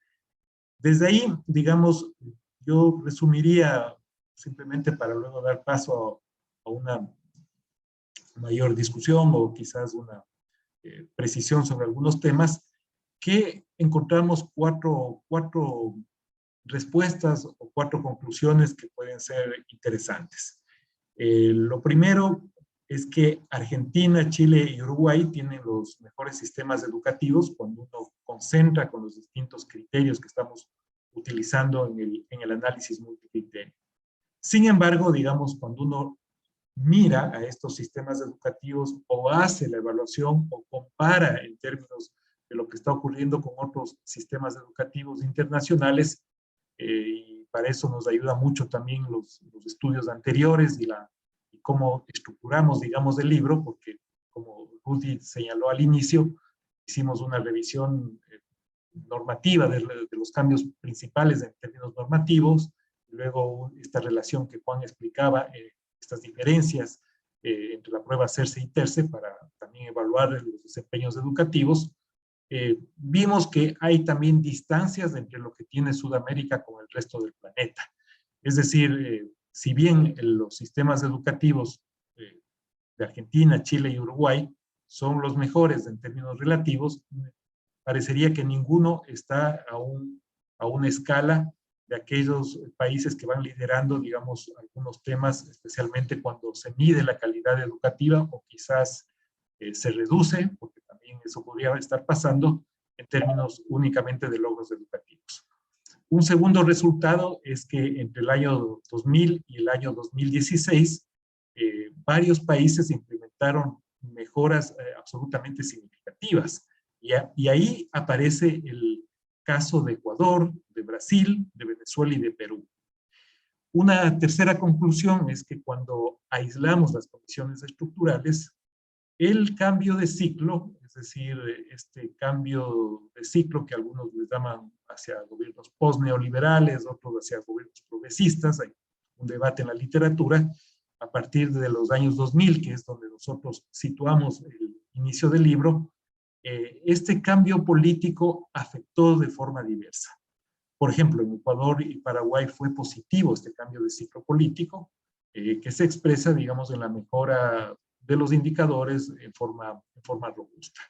Desde ahí, digamos, yo resumiría simplemente para luego dar paso a una mayor discusión o quizás una precisión sobre algunos temas, que encontramos cuatro respuestas o 4 conclusiones que pueden ser interesantes. Lo primero es que Argentina, Chile y Uruguay tienen los mejores sistemas educativos cuando uno concentra con los distintos criterios que estamos utilizando en el análisis multicriterio. Sin embargo, digamos, cuando uno mira a estos sistemas educativos o hace la evaluación o compara en términos de lo que está ocurriendo con otros sistemas educativos internacionales, y para eso nos ayuda mucho también los estudios anteriores y cómo estructuramos, digamos, el libro, porque como Rudy señaló al inicio, hicimos una revisión normativa de los cambios principales en términos normativos, luego esta relación que Juan explicaba, estas diferencias entre la prueba CERCE y TERCE para también evaluar los desempeños educativos. Vimos que hay también distancias entre lo que tiene Sudamérica con el resto del planeta. Es decir, si bien los sistemas educativos de Argentina, Chile y Uruguay son los mejores en términos relativos, parecería que ninguno está a una escala de aquellos países que van liderando, digamos, algunos temas, especialmente cuando se mide la calidad educativa o quizás se reduce, porque también eso podría estar pasando en términos únicamente de logros educativos. Un segundo resultado es que entre el año 2000 y el año 2016, varios países implementaron mejoras absolutamente significativas. Y ahí aparece el caso de Ecuador, de Brasil, de Venezuela y de Perú. Una tercera conclusión es que cuando aislamos las condiciones estructurales, el cambio de ciclo, es decir, este cambio de ciclo que algunos les llaman hacia gobiernos post-neoliberales, otros hacia gobiernos progresistas, hay un debate en la literatura, a partir de los años 2000, que es donde nosotros situamos el inicio del libro, este cambio político afectó de forma diversa. Por ejemplo, en Ecuador y Paraguay fue positivo este cambio de ciclo político, que se expresa, digamos, en la mejora de los indicadores en forma robusta.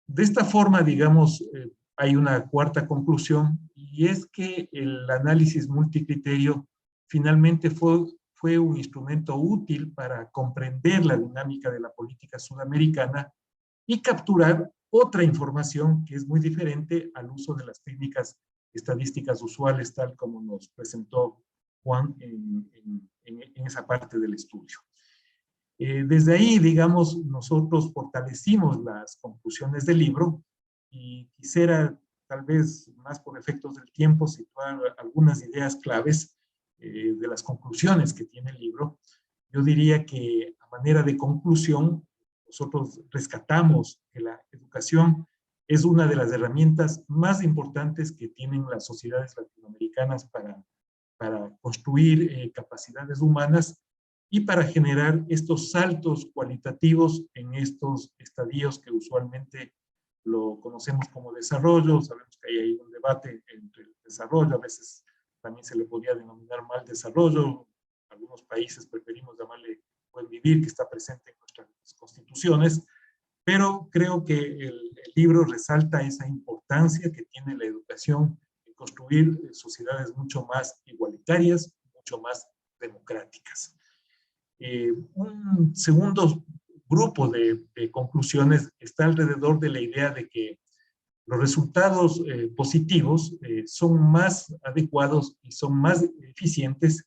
De esta forma, digamos, hay una cuarta conclusión, y es que el análisis multicriterio finalmente fue un instrumento útil para comprender la dinámica de la política sudamericana y capturar otra información que es muy diferente al uso de las técnicas estadísticas usuales, tal como nos presentó Juan en esa parte del estudio. Desde ahí, digamos, nosotros fortalecimos las conclusiones del libro, y quisiera, tal vez más por efectos del tiempo, situar algunas ideas claves de las conclusiones que tiene el libro. Yo diría que a manera de conclusión, nosotros rescatamos que la educación es una de las herramientas más importantes que tienen las sociedades latinoamericanas para construir capacidades humanas y para generar estos saltos cualitativos en estos estadios que usualmente lo conocemos como desarrollo. Sabemos que hay ahí un debate entre el desarrollo, a veces también se le podría denominar mal desarrollo, algunos países preferimos llamarle buen vivir, que está presente en nuestras constituciones, pero creo que el libro resalta esa importancia que tiene la educación en construir sociedades mucho más igualitarias, mucho más democráticas. Un segundo grupo de conclusiones está alrededor de la idea de que los resultados positivos son más adecuados y son más eficientes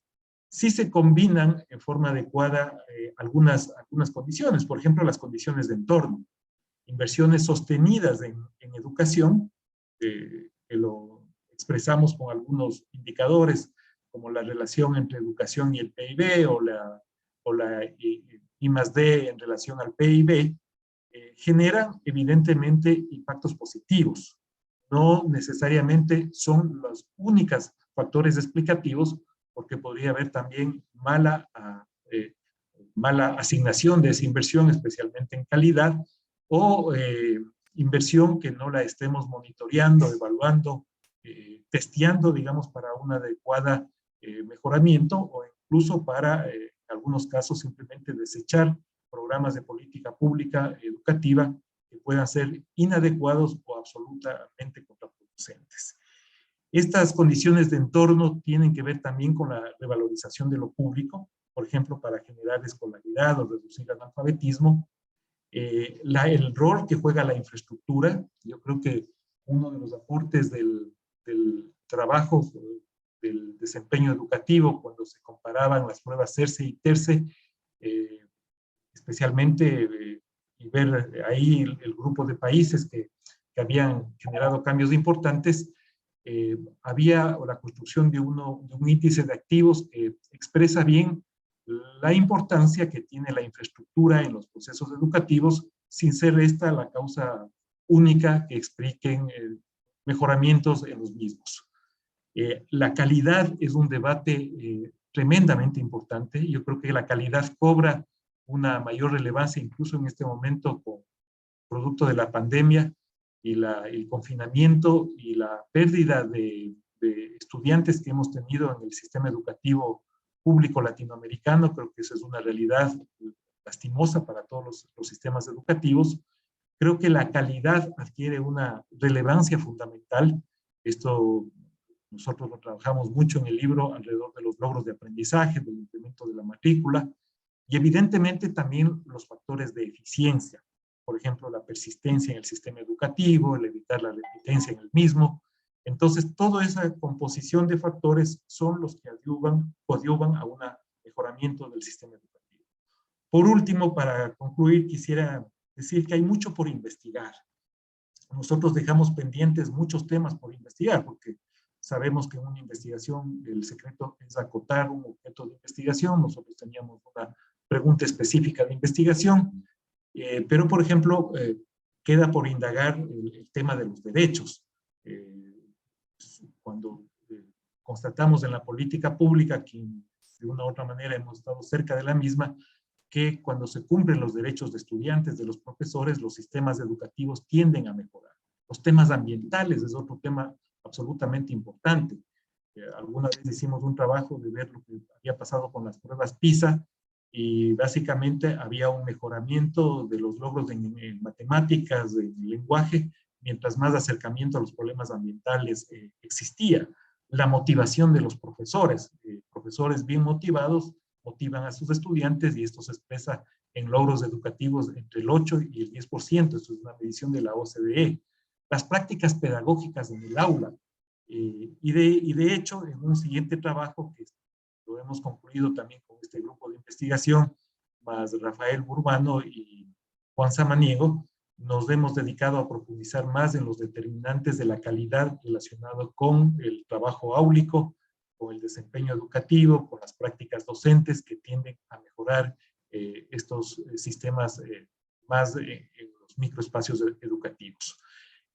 si se combinan en forma adecuada algunas condiciones, por ejemplo, las condiciones de entorno, inversiones sostenidas en educación, que lo expresamos con algunos indicadores, como la relación entre educación y el PIB, o la I+D en relación al PIB, generan evidentemente impactos positivos. No necesariamente son los únicos factores explicativos, porque podría haber también mala asignación de esa inversión, especialmente en calidad, o inversión que no la estemos monitoreando, evaluando, testeando, digamos, para un adecuado mejoramiento, o incluso para, en algunos casos, simplemente desechar programas de política pública educativa que puedan ser inadecuados o absolutamente contraproducentes. Estas condiciones de entorno tienen que ver también con la revalorización de lo público, por ejemplo, para generar escolaridad o reducir el analfabetismo. El rol que juega la infraestructura, yo creo que uno de los aportes del trabajo, del desempeño educativo, cuando se comparaban las pruebas CERCE y TERCE, especialmente, y ver ahí el grupo de países que que habían generado cambios importantes, había la construcción de un índice de activos que expresa bien la importancia que tiene la infraestructura en los procesos educativos, sin ser esta la causa única que expliquen mejoramientos en los mismos. La calidad es un debate tremendamente importante. Yo creo que la calidad cobra una mayor relevancia incluso en este momento con producto de la pandemia y el confinamiento y la pérdida de estudiantes que hemos tenido en el sistema educativo público latinoamericano. Creo que esa es una realidad lastimosa para todos los sistemas educativos. Creo que la calidad adquiere una relevancia fundamental. Esto nosotros lo trabajamos mucho en el libro alrededor de los logros de aprendizaje, del incremento de la matrícula y evidentemente también los factores de eficiencia. Por ejemplo, la persistencia en el sistema educativo, el evitar la repitencia en el mismo. Entonces, toda esa composición de factores son los que coadyuvan a un mejoramiento del sistema educativo. Por último, para concluir, quisiera decir que hay mucho por investigar. Nosotros dejamos pendientes muchos temas por investigar, porque sabemos que en una investigación el secreto es acotar un objeto de investigación. Nosotros teníamos una pregunta específica de investigación, pero, por ejemplo, queda por indagar el tema de los derechos. Cuando constatamos en la política pública, que de una u otra manera hemos estado cerca de la misma, que cuando se cumplen los derechos de estudiantes, de los profesores, los sistemas educativos tienden a mejorar. Los temas ambientales es otro tema absolutamente importante. Alguna vez hicimos un trabajo de ver lo que había pasado con las pruebas PISA y básicamente había un mejoramiento de los logros en matemáticas, en lenguaje, mientras más acercamiento a los problemas ambientales existía. La motivación de los profesores bien motivados, motivan a sus estudiantes y esto se expresa en logros educativos entre el 8 y el 10%. Esto es una medición de la OCDE. Las prácticas pedagógicas en el aula. Y de hecho, en un siguiente trabajo que lo hemos concluido también con este grupo de investigación, más Rafael Burbano y Juan Samaniego, nos hemos dedicado a profundizar más en los determinantes de la calidad relacionado con el trabajo áulico, con el desempeño educativo, con las prácticas docentes que tienden a mejorar estos sistemas más en los microespacios educativos.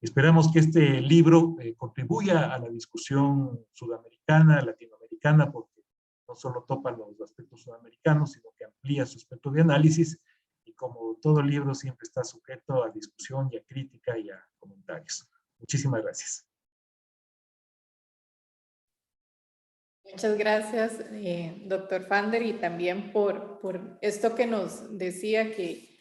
Esperamos que este libro contribuya a la discusión sudamericana, latinoamericana, porque no solo topa los aspectos sudamericanos, sino que amplía su espectro de análisis y como todo libro siempre está sujeto a discusión y a crítica y a comentarios. Muchísimas gracias. Muchas gracias, doctor Fander, y también por esto que nos decía que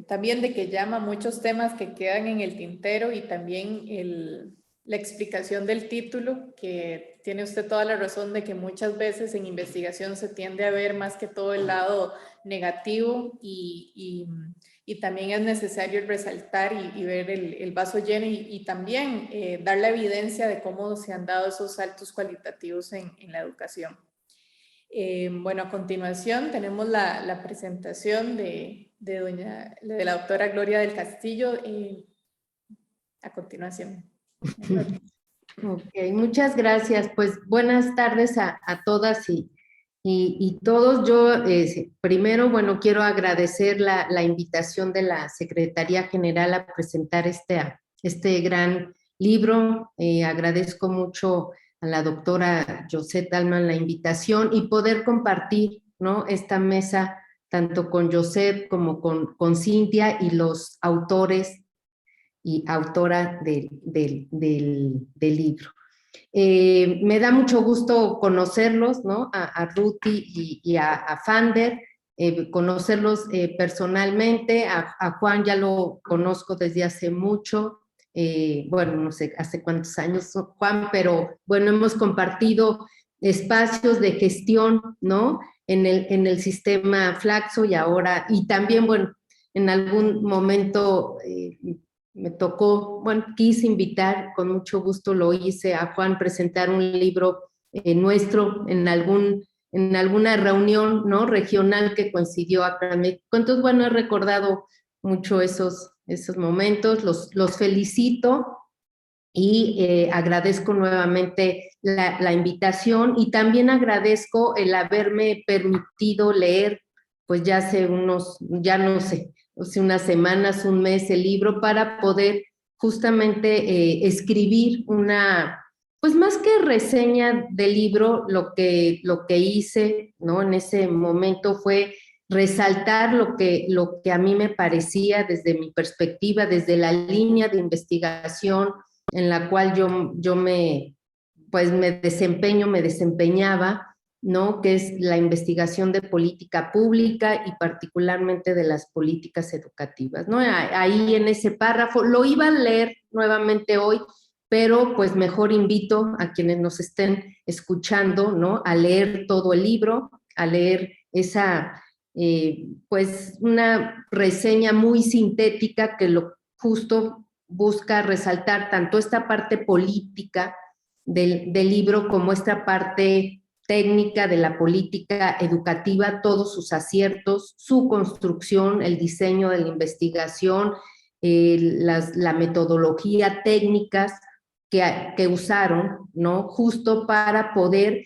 también de que llama muchos temas que quedan en el tintero y también la explicación del título, que tiene usted toda la razón de que muchas veces en investigación se tiende a ver más que todo el lado negativo y también es necesario resaltar y ver el vaso lleno y también dar la evidencia de cómo se han dado esos saltos cualitativos en la educación. Bueno, a continuación tenemos la presentación de la doctora Gloria del Castillo. A continuación. Ok, muchas gracias. Pues buenas tardes a todas y todos. Yo primero, bueno, quiero agradecer la invitación de la Secretaría General a presentar este gran libro. Agradezco mucho a la doctora Josette Alman la invitación y poder compartir, ¿no?, esta mesa tanto con Josette como con Cintia y los autores y autora del libro. Me da mucho gusto conocerlos, ¿no?, a Ruti y a Fander, conocerlos personalmente. A Juan ya lo conozco desde hace mucho, bueno, no sé hace cuántos años, Juan, pero bueno, hemos compartido espacios de gestión, ¿no?, en el sistema Flaxo y ahora, y también, bueno, en algún momento me tocó, bueno, quise invitar, con mucho gusto lo hice, a Juan presentar un libro nuestro en alguna reunión, ¿no?, regional que coincidió acá en México. Entonces, bueno, he recordado mucho esos esos momentos. Los felicito y agradezco nuevamente la invitación, y también agradezco el haberme permitido leer, pues ya hace ya no sé, hace unas semanas, un mes, el libro, para poder justamente escribir pues más que reseña del libro, lo que hice, ¿no? En ese momento fue resaltar lo que a mí me parecía desde mi perspectiva, desde la línea de investigación en la cual yo me desempeñaba, ¿no? Que es la investigación de política pública y particularmente de las políticas educativas, ¿no? Ahí en ese párrafo, lo iba a leer nuevamente hoy, pero pues mejor invito a quienes nos estén escuchando, ¿no? A leer todo el libro, a leer pues una reseña muy sintética que lo justo busca resaltar tanto esta parte política del libro como esta parte técnica de la política educativa, todos sus aciertos, su construcción, el diseño de la investigación, la metodología, técnicas que usaron, ¿no? Justo para poder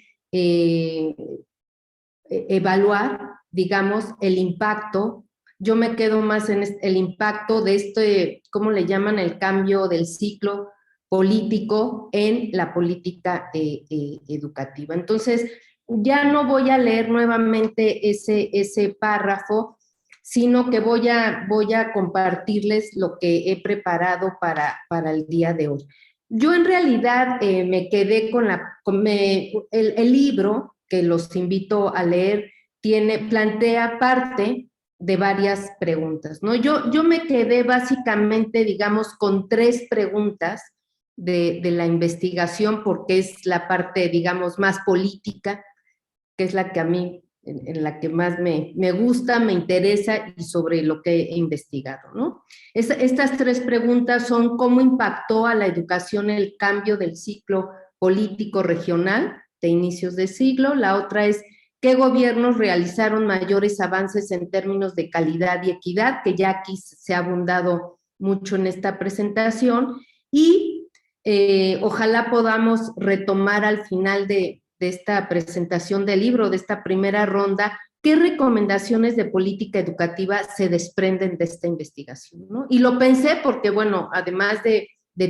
evaluar, digamos, el impacto. Yo me quedo más en el impacto de ¿cómo le llaman? El cambio del ciclo político en la política educativa. Entonces, ya no voy a leer nuevamente ese párrafo, sino que voy a compartirles lo que he preparado para el día de hoy. Yo en realidad me quedé con el libro, que los invito a leer, plantea parte de varias preguntas, ¿no? Yo me quedé básicamente, digamos, con 3 preguntas de la investigación, porque es la parte, digamos, más política, que es la que a mí, en la que más me gusta, me interesa y sobre lo que he investigado, ¿no? Estas 3 preguntas son: ¿cómo impactó a la educación el cambio del ciclo político regional de inicios de siglo? La otra es: ¿qué gobiernos realizaron mayores avances en términos de calidad y equidad? Que ya aquí se ha abundado mucho en esta presentación. Y ojalá podamos retomar al final de esta presentación del libro, de esta primera ronda, qué recomendaciones de política educativa se desprenden de esta investigación, ¿no? Y lo pensé porque, bueno, además de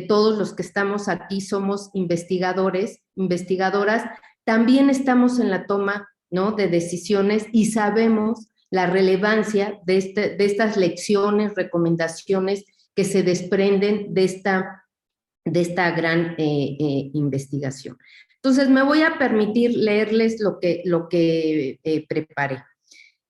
todos los que estamos aquí somos investigadores, investigadoras, también estamos en la toma, ¿no?, de decisiones, y sabemos la relevancia de estas lecciones, recomendaciones que se desprenden de esta gran investigación. Entonces, me voy a permitir leerles lo que preparé.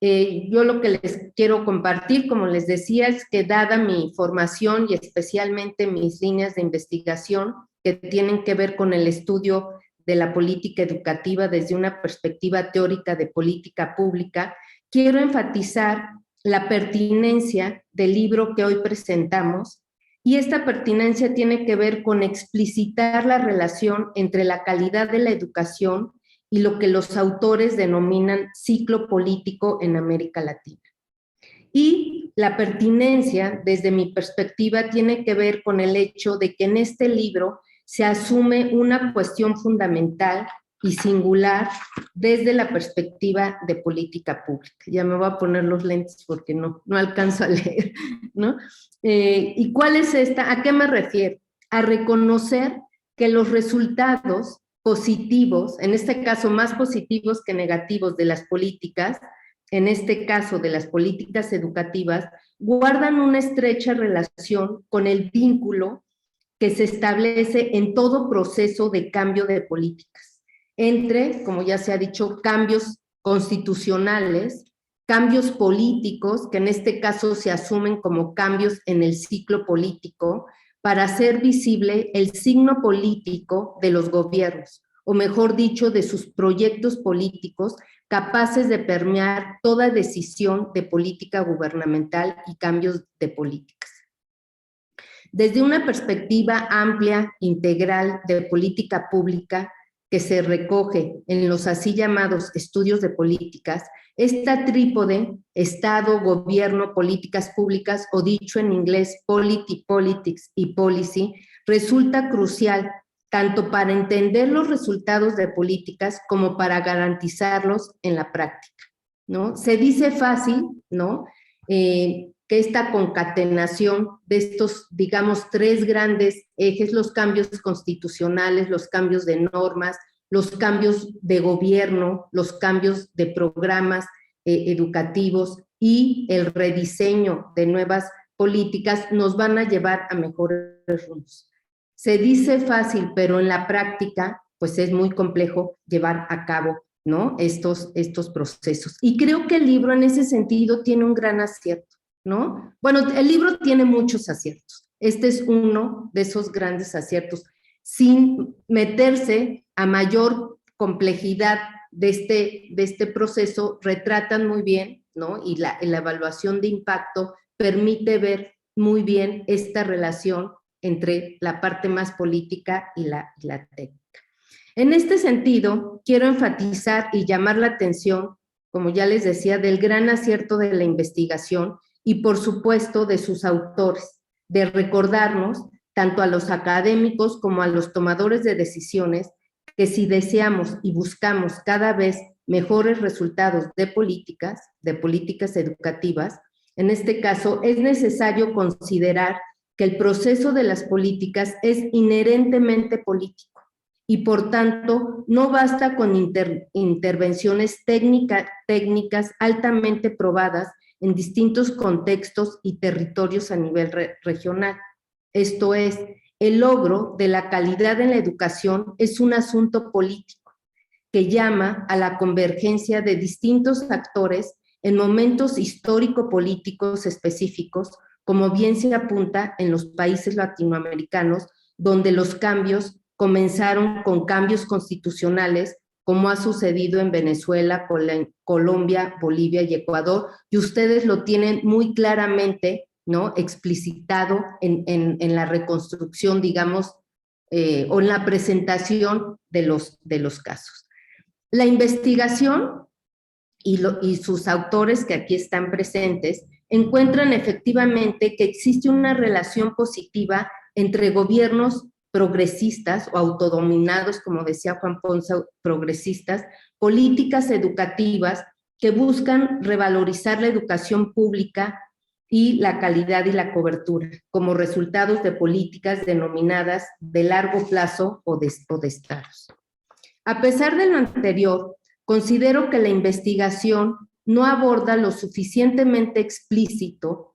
Yo lo que les quiero compartir, como les decía, es que dada mi formación y especialmente mis líneas de investigación que tienen que ver con el estudio de la política educativa desde una perspectiva teórica de política pública, quiero enfatizar la pertinencia del libro que hoy presentamos, y esta pertinencia tiene que ver con explicitar la relación entre la calidad de la educación y lo que los autores denominan ciclo político en América Latina. Y la pertinencia, desde mi perspectiva, tiene que ver con el hecho de que en este libro se asume una cuestión fundamental y singular desde la perspectiva de política pública. Ya me voy a poner los lentes porque no alcanzo a leer, ¿no? ¿Y cuál es esta? ¿A qué me refiero? A reconocer que los resultados positivos, en este caso más positivos que negativos de las políticas, en este caso de las políticas educativas, guardan una estrecha relación con el vínculo que se establece en todo proceso de cambio de políticas, entre, como ya se ha dicho, cambios constitucionales, cambios políticos, que en este caso se asumen como cambios en el ciclo político, para hacer visible el signo político de los gobiernos, o mejor dicho, de sus proyectos políticos capaces de permear toda decisión de política gubernamental y cambios de políticas. Desde una perspectiva amplia, integral de política pública, que se recoge en los así llamados estudios de políticas, esta trípode, Estado, Gobierno, políticas públicas, o dicho en inglés, polity, politics y policy, resulta crucial tanto para entender los resultados de políticas como para garantizarlos en la práctica, ¿no? Se dice fácil, ¿no? Que esta concatenación de estos, digamos, tres grandes ejes, los cambios constitucionales, los cambios de normas, los cambios de gobierno, los cambios de programas educativos y el rediseño de nuevas políticas nos van a llevar a mejores rumos. Se dice fácil, pero en la práctica, pues es muy complejo llevar a cabo, ¿no? Estos procesos. Y creo que el libro en ese sentido tiene un gran acierto, ¿no? Bueno, el libro tiene muchos aciertos. Este es uno de esos grandes aciertos, sin meterse a mayor complejidad de este proceso, retratan muy bien, ¿no? Y la evaluación de impacto permite ver muy bien esta relación entre la parte más política y la técnica. En este sentido, quiero enfatizar y llamar la atención, como ya les decía, del gran acierto de la investigación y, por supuesto, de sus autores, de recordarnos, tanto a los académicos como a los tomadores de decisiones, que si deseamos y buscamos cada vez mejores resultados de políticas educativas, en este caso es necesario considerar que el proceso de las políticas es inherentemente político y por tanto no basta con intervenciones técnicas altamente probadas en distintos contextos y territorios a nivel regional. Esto es, el logro de la calidad en la educación es un asunto político que llama a la convergencia de distintos actores en momentos histórico-políticos específicos, como bien se apunta en los países latinoamericanos, donde los cambios comenzaron con cambios constitucionales, como ha sucedido en Venezuela, Colombia, Bolivia y Ecuador, y ustedes lo tienen muy claramente, ¿no?, explicitado en la reconstrucción, digamos, o en la presentación de los casos. La investigación y sus autores que aquí están presentes encuentran efectivamente que existe una relación positiva entre gobiernos progresistas o autodominados, como decía Juan Ponce, progresistas, políticas educativas que buscan revalorizar la educación pública y la calidad y la cobertura, como resultados de políticas denominadas de largo plazo o de estados. A pesar de lo anterior, considero que la investigación no aborda lo suficientemente explícito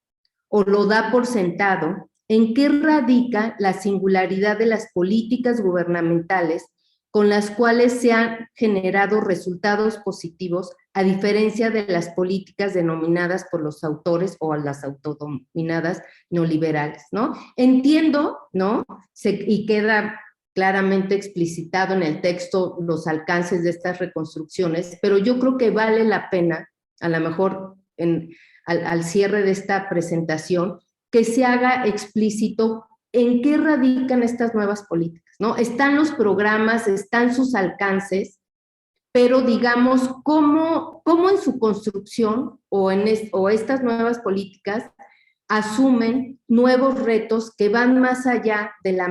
o lo da por sentado en qué radica la singularidad de las políticas gubernamentales con las cuales se han generado resultados positivos, a diferencia de las políticas denominadas por los autores o a las autodominadas neoliberales, ¿no? Entiendo, ¿no? Y queda claramente explicitado en el texto los alcances de estas reconstrucciones, pero yo creo que vale la pena, a lo mejor al cierre de esta presentación, que se haga explícito en qué radican estas nuevas políticas, ¿no? Están los programas, están sus alcances, pero digamos, ¿cómo en su construcción o estas nuevas políticas asumen nuevos retos que van más allá de la,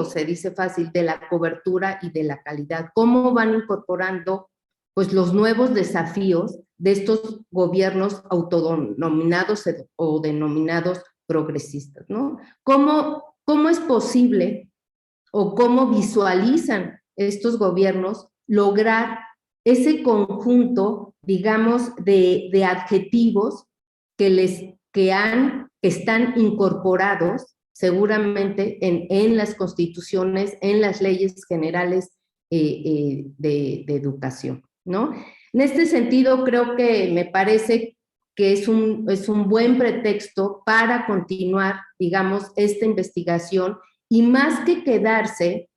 se dice fácil, de la cobertura y de la calidad? ¿Cómo van incorporando pues los nuevos desafíos de estos gobiernos autodenominados o denominados progresistas, ¿no? ¿Cómo es posible o cómo visualizan estos gobiernos lograr ese conjunto, digamos, de adjetivos que están incorporados seguramente en las constituciones, en las leyes generales de educación, ¿no? En este sentido, creo que me parece que es un buen pretexto para continuar, digamos, esta investigación, y más que quedarse,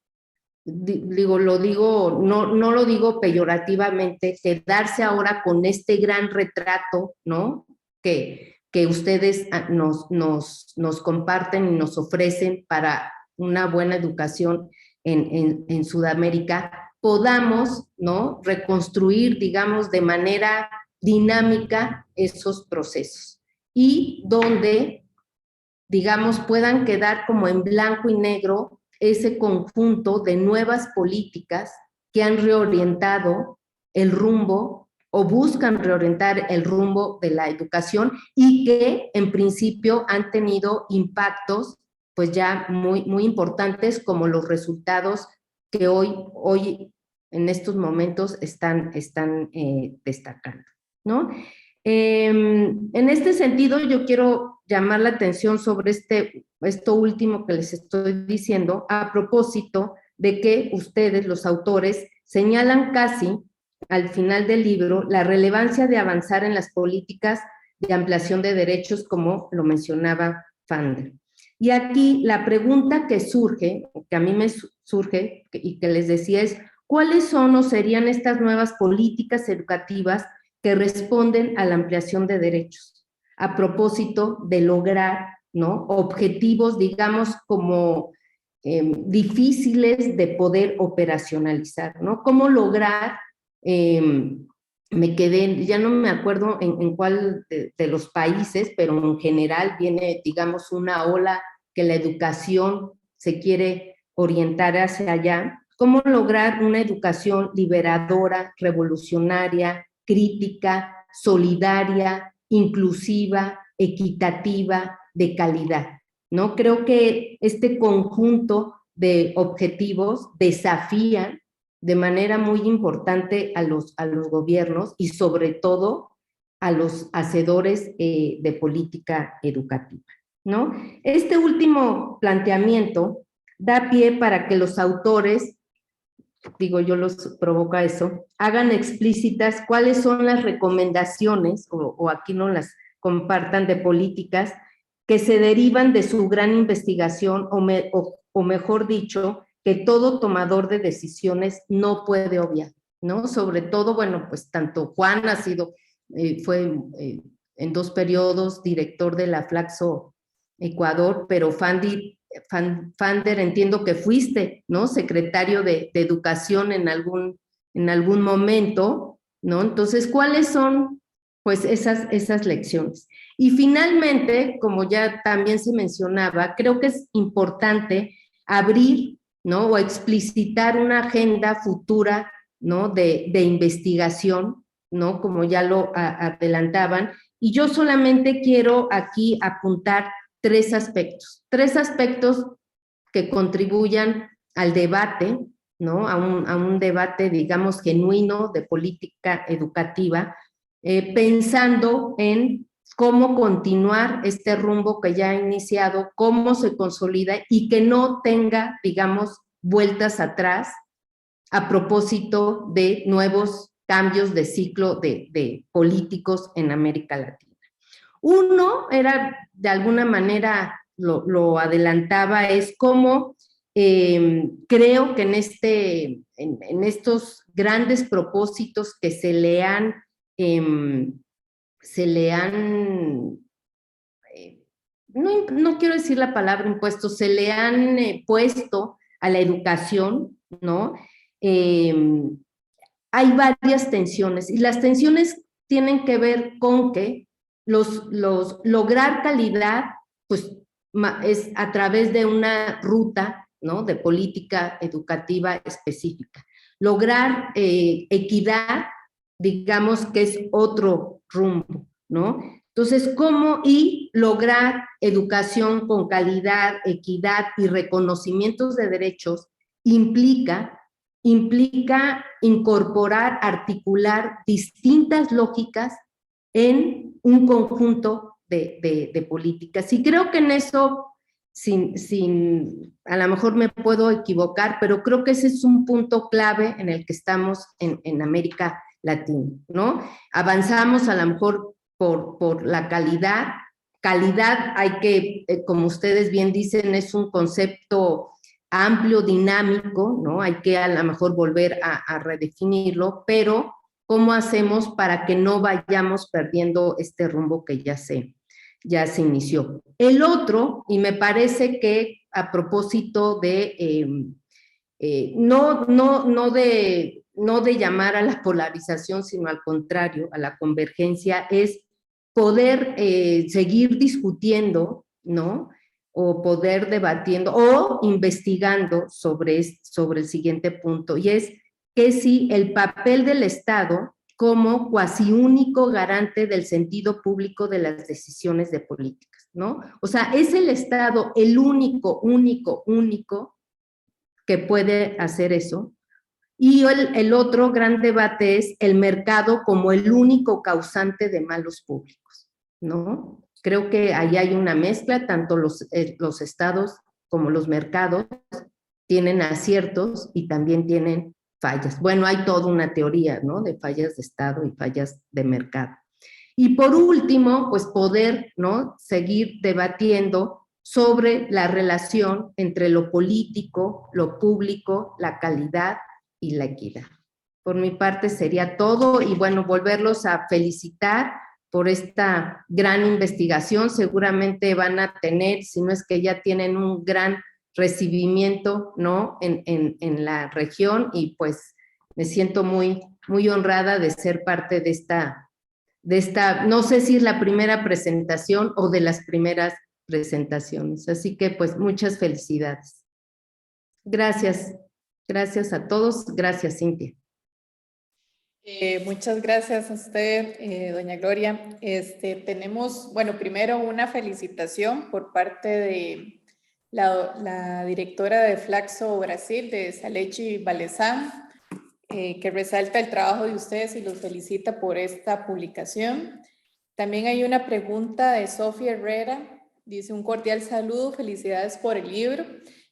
no lo digo peyorativamente, quedarse ahora con este gran retrato, ¿no?, que ustedes nos comparten y nos ofrecen para una buena educación en Sudamérica, podamos, ¿no?, reconstruir, digamos, de manera dinámica esos procesos y donde, digamos, puedan quedar como en blanco y negro ese conjunto de nuevas políticas que han reorientado el rumbo o buscan reorientar el rumbo de la educación y que en principio han tenido impactos pues ya muy importantes, como los resultados que hoy en estos momentos están destacando, ¿no? En este sentido, yo quiero llamar la atención sobre esto último que les estoy diciendo, a propósito de que ustedes, los autores, señalan casi al final del libro la relevancia de avanzar en las políticas de ampliación de derechos, como lo mencionaba Fander. Y aquí la pregunta que surge, que a mí me surge y que les decía es, ¿cuáles son o serían estas nuevas políticas educativas que responden a la ampliación de derechos, a propósito de lograr, ¿no?, objetivos, digamos, como difíciles de poder operacionalizar, ¿no? ¿Cómo lograr, me quedé, ya no me acuerdo en cuál de los países, pero en general viene, digamos, una ola que la educación se quiere orientar hacia allá? ¿Cómo lograr una educación liberadora, revolucionaria, crítica, solidaria, inclusiva, equitativa, de calidad, ¿no? Creo que este conjunto de objetivos desafían de manera muy importante a los gobiernos y sobre todo a los hacedores de política educativa, ¿no? Este último planteamiento da pie para que los autores, digo yo, los provoca eso, hagan explícitas cuáles son las recomendaciones, o aquí no las compartan, de políticas que se derivan de su gran investigación, o mejor dicho, que todo tomador de decisiones no puede obviar, ¿no? Sobre todo, bueno, pues tanto Juan ha sido, fue en 2 periodos director de la Flaxo Ecuador, pero Fander, entiendo que fuiste, ¿no?, secretario de Educación en algún momento, ¿no? Entonces, ¿cuáles son, pues, esas lecciones? Y finalmente, como ya también se mencionaba, creo que es importante abrir, ¿no?, o explicitar una agenda futura, ¿no?, de investigación, ¿no?, como ya lo adelantaban, y yo solamente quiero aquí apuntar 3 aspectos que contribuyan al debate, ¿no?, a un debate, digamos, genuino de política educativa, pensando en cómo continuar este rumbo que ya ha iniciado, cómo se consolida y que no tenga, digamos, vueltas atrás a propósito de nuevos cambios de ciclo de políticos en América Latina. Uno era, de alguna manera, lo adelantaba, es cómo creo que en estos grandes propósitos que se le han no quiero decir la palabra impuesto, se le han puesto a la educación, ¿no? Hay varias tensiones, y las tensiones tienen que ver con que lograr calidad, pues, es a través de una ruta, ¿no?, de política educativa específica. Lograr equidad, digamos que es otro rumbo, ¿no? Entonces, ¿cómo lograr educación con calidad, equidad y reconocimientos de derechos implica incorporar, articular distintas lógicas en un conjunto de políticas? Y creo que en eso, a lo mejor me puedo equivocar, pero creo que ese es un punto clave en el que estamos en América Latina, ¿no? Avanzamos a lo mejor por la calidad. Calidad hay que, como ustedes bien dicen, es un concepto amplio, dinámico, ¿no? Hay que a lo mejor volver a redefinirlo, pero ¿cómo hacemos para que no vayamos perdiendo este rumbo que ya se inició? El otro, y me parece que a propósito de no de llamar a la polarización, sino al contrario, a la convergencia, es poder seguir discutiendo, ¿no? O poder debatiendo o investigando sobre el siguiente punto, y es que si el papel del Estado como cuasi único garante del sentido público de las decisiones de políticas, ¿no? O sea, es el Estado el único que puede hacer eso. Y el otro gran debate es el mercado como el único causante de malos públicos, ¿no? Creo que ahí hay una mezcla, tanto los estados como los mercados tienen aciertos y también tienen fallas. Bueno, hay toda una teoría, ¿no? De fallas de estado y fallas de mercado. Y por último, pues poder, ¿no? Seguir debatiendo sobre la relación entre lo político, lo público, la calidad y la equidad. Por mi parte sería todo, y bueno, volverlos a felicitar por esta gran investigación. Seguramente van a tener, si no es que ya tienen, un gran recibimiento, ¿no? En la región, y pues me siento muy honrada de ser parte de esta, no sé si es la primera presentación o de las primeras presentaciones. Así que pues muchas felicidades. Gracias. Gracias a todos. Gracias, Cintia. Muchas gracias a usted, doña Gloria. Tenemos, bueno, primero una felicitación por parte de la directora de Flaxo Brasil, de Salechi Balezán, que resalta el trabajo de ustedes y los felicita por esta publicación. También hay una pregunta de Sofía Herrera. Dice: un cordial saludo, felicidades por el libro.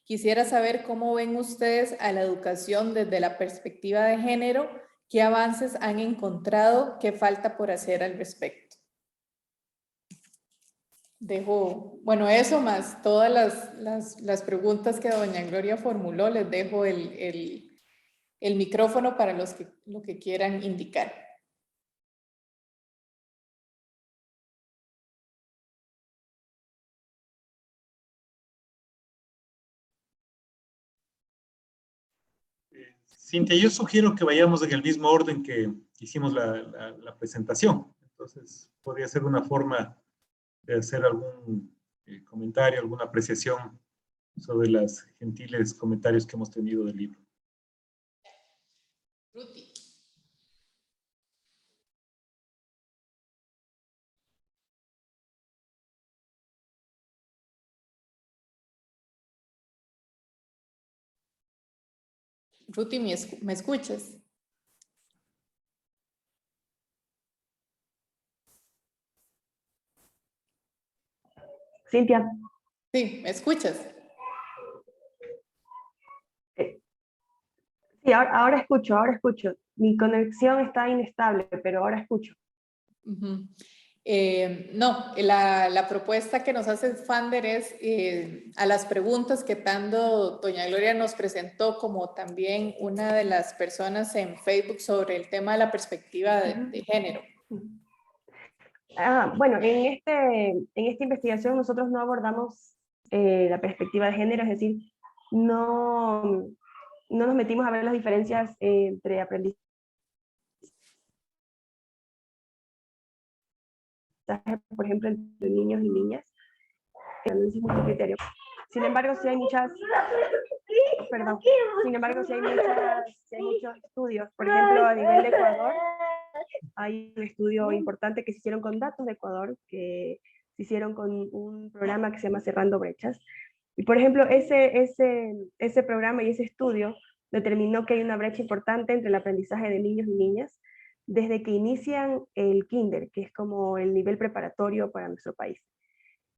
Quisiera saber cómo ven ustedes a la educación desde la perspectiva de género. ¿Qué avances han encontrado? ¿Qué falta por hacer al respecto? Dejo, bueno, eso más todas las preguntas que doña Gloria formuló, les dejo el micrófono para lo que quieran indicar. Cintia, yo sugiero que vayamos en el mismo orden que hicimos la presentación. Entonces, podría ser una forma de hacer algún comentario, alguna apreciación sobre los gentiles comentarios que hemos tenido del libro. Ruti. Ruti, ¿me escuchas? Cintia. Sí, ¿me escuchas? Sí, ahora escucho. Mi conexión está inestable, pero ahora escucho. Uh-huh. No, la propuesta que nos hace Fander es a las preguntas que tanto doña Gloria nos presentó, como también una de las personas en Facebook, sobre el tema de la perspectiva de género. Bueno, en esta investigación nosotros no abordamos la perspectiva de género, es decir, no nos metimos a ver las diferencias entre aprendizaje, por ejemplo, entre niños y niñas, análisis multicriterio. Sin embargo, sí hay muchos estudios. Por ejemplo, a nivel de Ecuador, hay un estudio importante que se hicieron con datos de Ecuador, que se hicieron con un programa que se llama Cerrando Brechas. Y por ejemplo, ese programa y ese estudio determinó que hay una brecha importante entre el aprendizaje de niños y niñas desde que inician el kinder, que es como el nivel preparatorio para nuestro país.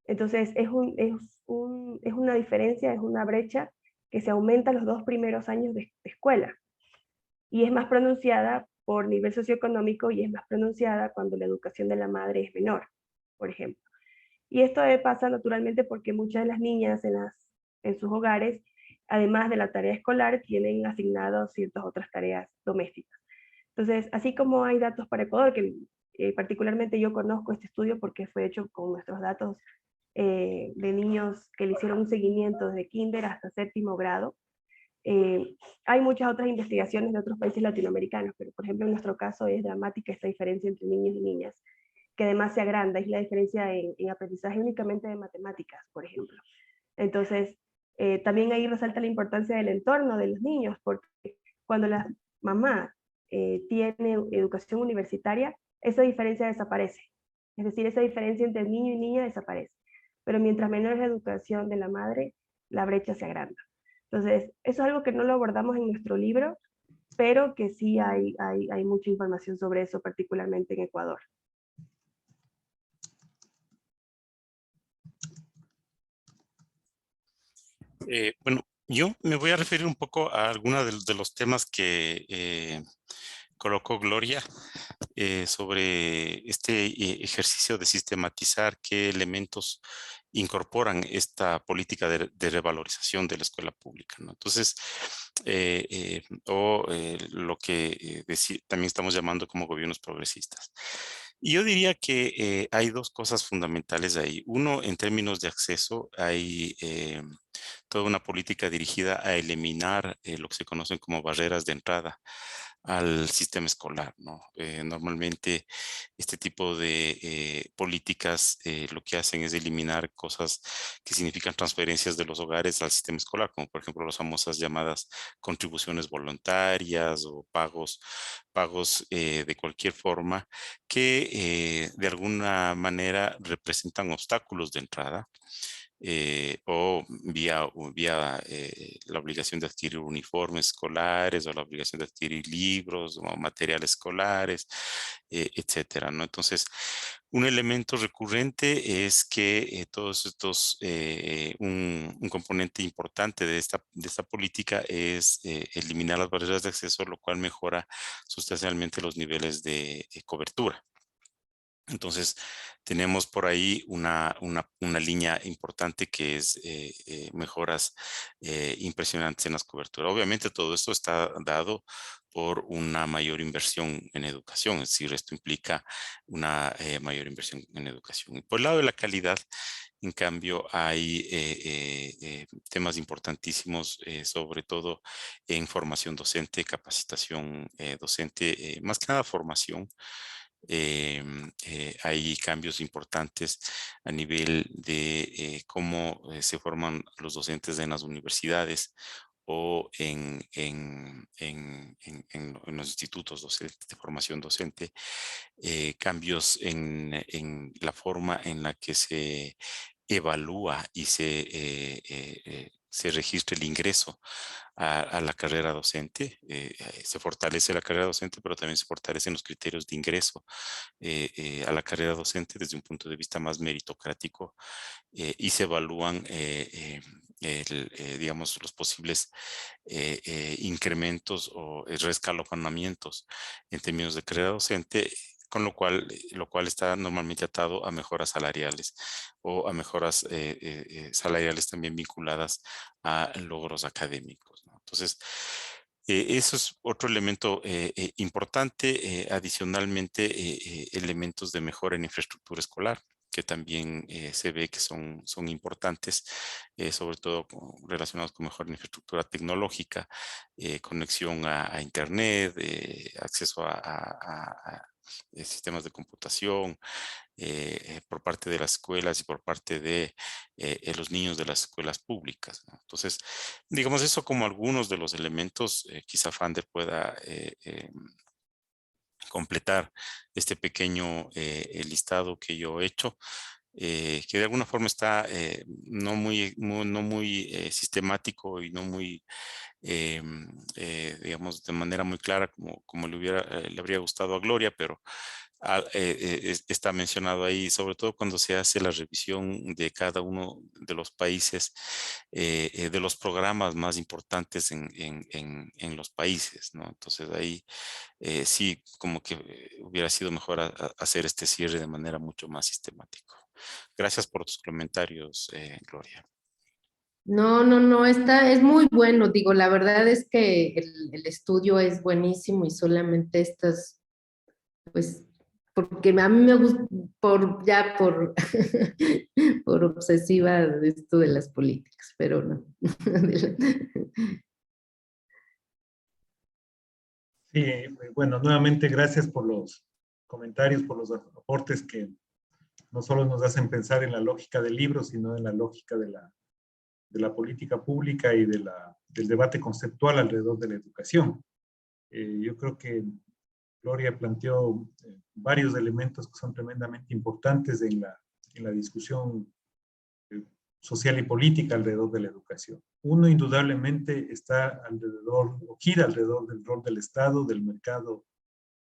Entonces, es una diferencia, es una brecha que se aumenta los 2 primeros años de escuela. Y es más pronunciada por nivel socioeconómico, y es más pronunciada cuando la educación de la madre es menor, por ejemplo. Y esto pasa naturalmente porque muchas de las niñas en sus hogares, además de la tarea escolar, tienen asignadas ciertas otras tareas domésticas. Entonces, así como hay datos para Ecuador, que particularmente yo conozco este estudio porque fue hecho con nuestros datos de niños que le hicieron un seguimiento desde kinder hasta 7º grado, Hay muchas otras investigaciones de otros países latinoamericanos, pero por ejemplo en nuestro caso es dramática esta diferencia entre niños y niñas, que además se agranda, es la diferencia en aprendizaje únicamente de matemáticas, por ejemplo. Entonces, también ahí resalta la importancia del entorno de los niños, porque cuando la mamá tiene educación universitaria, esa diferencia desaparece. Es decir, esa diferencia entre niño y niña desaparece. Pero mientras menor es la educación de la madre, la brecha se agranda. Entonces, eso es algo que no lo abordamos en nuestro libro, pero que sí hay mucha información sobre eso, particularmente en Ecuador. Bueno, yo me voy a referir un poco a algunos de los temas que colocó Gloria sobre este ejercicio de sistematizar qué elementos incorporan esta política de revalorización de la escuela pública, ¿no? Entonces, lo que también estamos llamando como gobiernos progresistas. Y yo diría que hay dos cosas fundamentales ahí. Uno, en términos de acceso, hay toda una política dirigida a eliminar lo que se conocen como barreras de entrada al sistema escolar, ¿no? Normalmente este tipo de políticas lo que hacen es eliminar cosas que significan transferencias de los hogares al sistema escolar, como por ejemplo las famosas llamadas contribuciones voluntarias o pagos de cualquier forma que de alguna manera representan obstáculos de entrada. O vía la obligación de adquirir uniformes escolares o la obligación de adquirir libros o materiales escolares, etcétera, ¿no? Entonces, un elemento recurrente es que todos estos, un componente importante de esta política es eliminar las barreras de acceso, lo cual mejora sustancialmente los niveles de cobertura. Entonces, tenemos por ahí una línea importante que es mejoras impresionantes en las coberturas. Obviamente, todo esto está dado por una mayor inversión en educación, es decir, esto implica una mayor inversión en educación. Y por el lado de la calidad, en cambio, hay temas importantísimos, sobre todo en formación docente, capacitación docente, más que nada formación. Hay cambios importantes a nivel de cómo se forman los docentes en las universidades o en los institutos docentes de formación docente, cambios en la forma en la que se evalúa y se registra el ingreso a la carrera docente. Se fortalece la carrera docente, pero también se fortalecen los criterios de ingreso a la carrera docente desde un punto de vista más meritocrático y se evalúan digamos, los posibles incrementos o reescalonamientos en términos de carrera docente, con lo cual está normalmente atado a mejoras salariales o a mejoras salariales también vinculadas a logros académicos, ¿no? Entonces, eso es otro elemento importante. Adicionalmente, elementos de mejora en infraestructura escolar, que también se ve que son importantes, sobre todo relacionados con mejor infraestructura tecnológica, conexión a Internet, acceso a sistemas de computación, por parte de las escuelas y por parte de los niños de las escuelas públicas, ¿no? Entonces, digamos eso como algunos de los elementos, quizá Fander pueda completar este pequeño listado que yo he hecho, que de alguna forma está no muy sistemático y no muy, digamos, de manera muy clara como le habría gustado a Gloria, pero está mencionado ahí, sobre todo cuando se hace la revisión de cada uno de los países, de los programas más importantes en los países, ¿no? Entonces ahí sí, como que hubiera sido mejor hacer este cierre de manera mucho más sistemático. Gracias por tus comentarios, Gloria. No, es muy bueno. Digo, la verdad es que el estudio es buenísimo y solamente estas, pues, porque a mí me gusta, por por obsesiva de esto de las políticas, pero no. Sí, bueno, nuevamente gracias por los comentarios, por los aportes que no solo nos hacen pensar en la lógica del libro, sino en la lógica de la política pública y del debate conceptual alrededor de la educación. Yo creo que Gloria planteó varios elementos que son tremendamente importantes en la discusión social y política alrededor de la educación. Uno indudablemente está alrededor, o gira alrededor del rol del Estado, del mercado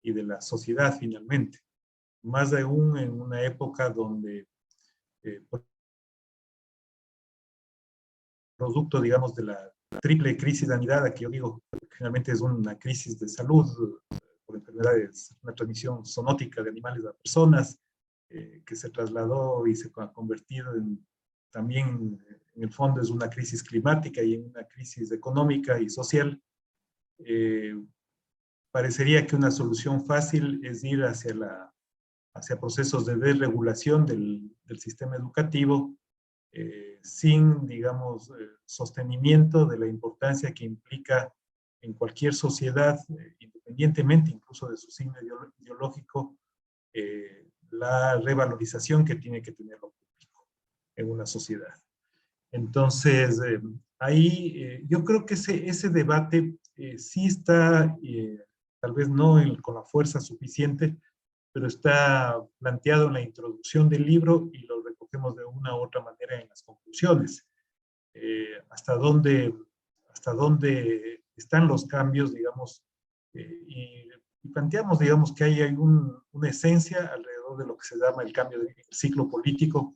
y de la sociedad finalmente. Más aún en una época donde, producto, digamos, de la triple crisis sanitaria, que yo digo, finalmente es una crisis de salud por enfermedades, una transmisión zoonótica de animales a personas, que se trasladó y se ha convertido también, en el fondo, es una crisis climática y en una crisis económica y social. Parecería que una solución fácil es ir hacia procesos de desregulación del sistema educativo, sin, digamos, sostenimiento de la importancia que implica en cualquier sociedad, independientemente incluso de su signo ideológico, la revalorización que tiene que tener lo público en una sociedad. Entonces, ahí yo creo que ese debate sí está, tal vez no con la fuerza suficiente, pero está planteado en la introducción del libro y lo recogemos de una u otra manera en las conclusiones. Hasta dónde están los cambios, digamos, y planteamos, digamos, que hay una esencia alrededor de lo que se llama el cambio de ciclo político,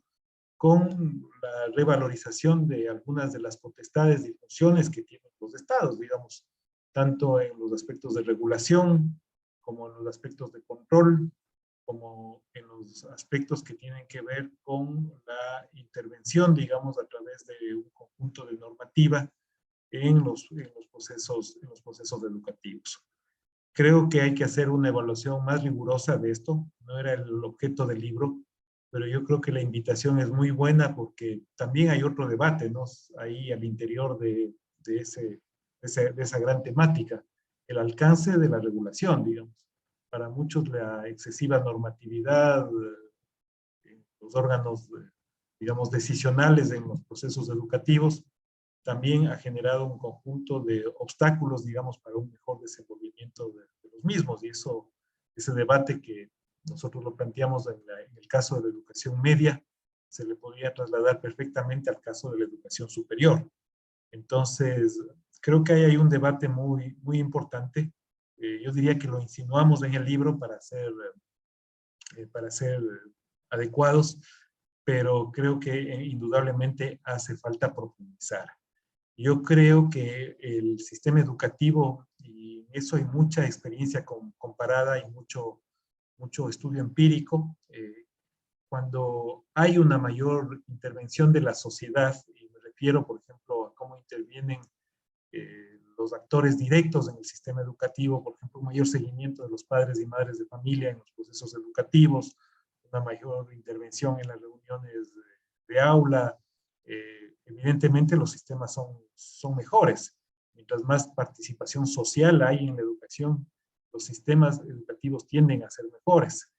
con la revalorización de algunas de las potestades y funciones que tienen los estados, digamos, tanto en los aspectos de regulación, como en los aspectos de control, como en los aspectos que tienen que ver con la intervención, digamos, a través de un conjunto de normativa en los procesos educativos. Creo que hay que hacer una evaluación más rigurosa de esto. No era el objeto del libro, pero yo creo que la invitación es muy buena porque también hay otro debate, ¿no? Ahí al interior de esa gran temática, el alcance de la regulación, digamos. Para muchos la excesiva normatividad, los órganos, digamos, decisionales en los procesos educativos, también ha generado un conjunto de obstáculos, digamos, para un mejor desenvolvimiento de los mismos. Y ese debate que nosotros lo planteamos en el caso de la educación media, se le podría trasladar perfectamente al caso de la educación superior. Entonces, creo que hay un debate muy, muy importante. Yo diría que lo insinuamos en el libro para ser adecuados, pero creo que indudablemente hace falta profundizar. Yo creo que el sistema educativo, y eso hay mucha experiencia comparada y mucho estudio empírico, cuando hay una mayor intervención de la sociedad, y me refiero, por ejemplo, a cómo intervienen los actores directos en el sistema educativo, por ejemplo, un mayor seguimiento de los padres y madres de familia en los procesos educativos, una mayor intervención en las reuniones de aula, evidentemente los sistemas son mejores. Mientras más participación social hay en la educación, los sistemas educativos tienden a ser mejores.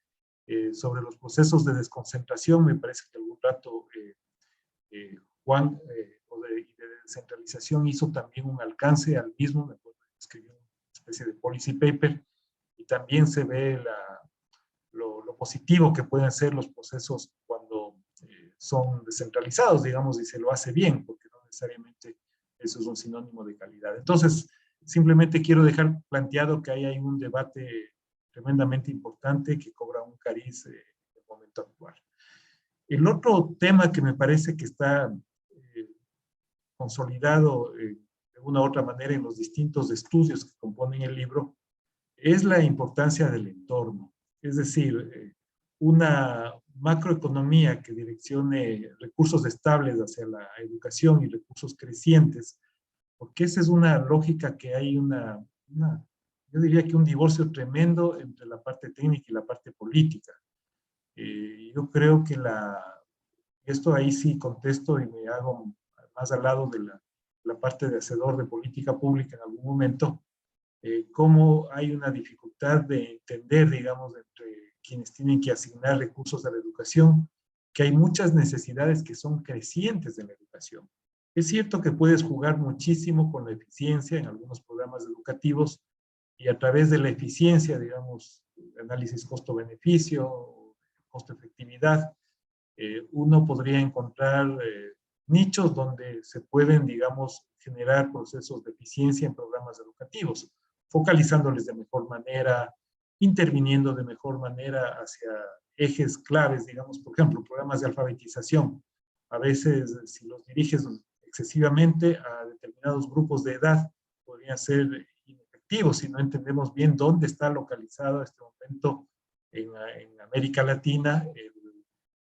Sobre los procesos de desconcentración, me parece que algún rato Juan, de descentralización, hizo también un alcance al mismo, me acuerdo que escribió una especie de policy paper, y también se ve lo positivo que pueden ser los procesos cuando son descentralizados, digamos, y se lo hace bien, porque no necesariamente eso es un sinónimo de calidad. Entonces, simplemente quiero dejar planteado que ahí hay un debate tremendamente importante que cobra un cariz en el momento actual. El otro tema que me parece que está consolidado de una u otra manera en los distintos estudios que componen el libro es la importancia del entorno. Es decir, una macroeconomía que direccione recursos estables hacia la educación y recursos crecientes, porque esa es una lógica que hay yo diría que un divorcio tremendo entre la parte técnica y la parte política. Yo creo que esto ahí sí contesto y me hago más al lado de la parte de hacedor de política pública en algún momento. cómo hay una dificultad de entender, digamos, entre quienes tienen que asignar recursos a la educación, que hay muchas necesidades que son crecientes de la educación. Es cierto que puedes jugar muchísimo con la eficiencia en algunos programas educativos y a través de la eficiencia, digamos, análisis costo-beneficio, costo-efectividad, uno podría encontrar nichos donde se pueden, digamos, generar procesos de eficiencia en programas educativos, focalizándoles de mejor manera, interviniendo de mejor manera hacia ejes claves, digamos, por ejemplo, programas de alfabetización. A veces, si los diriges excesivamente a determinados grupos de edad, podrían ser inefectivos si no entendemos bien dónde está localizado en este momento en América Latina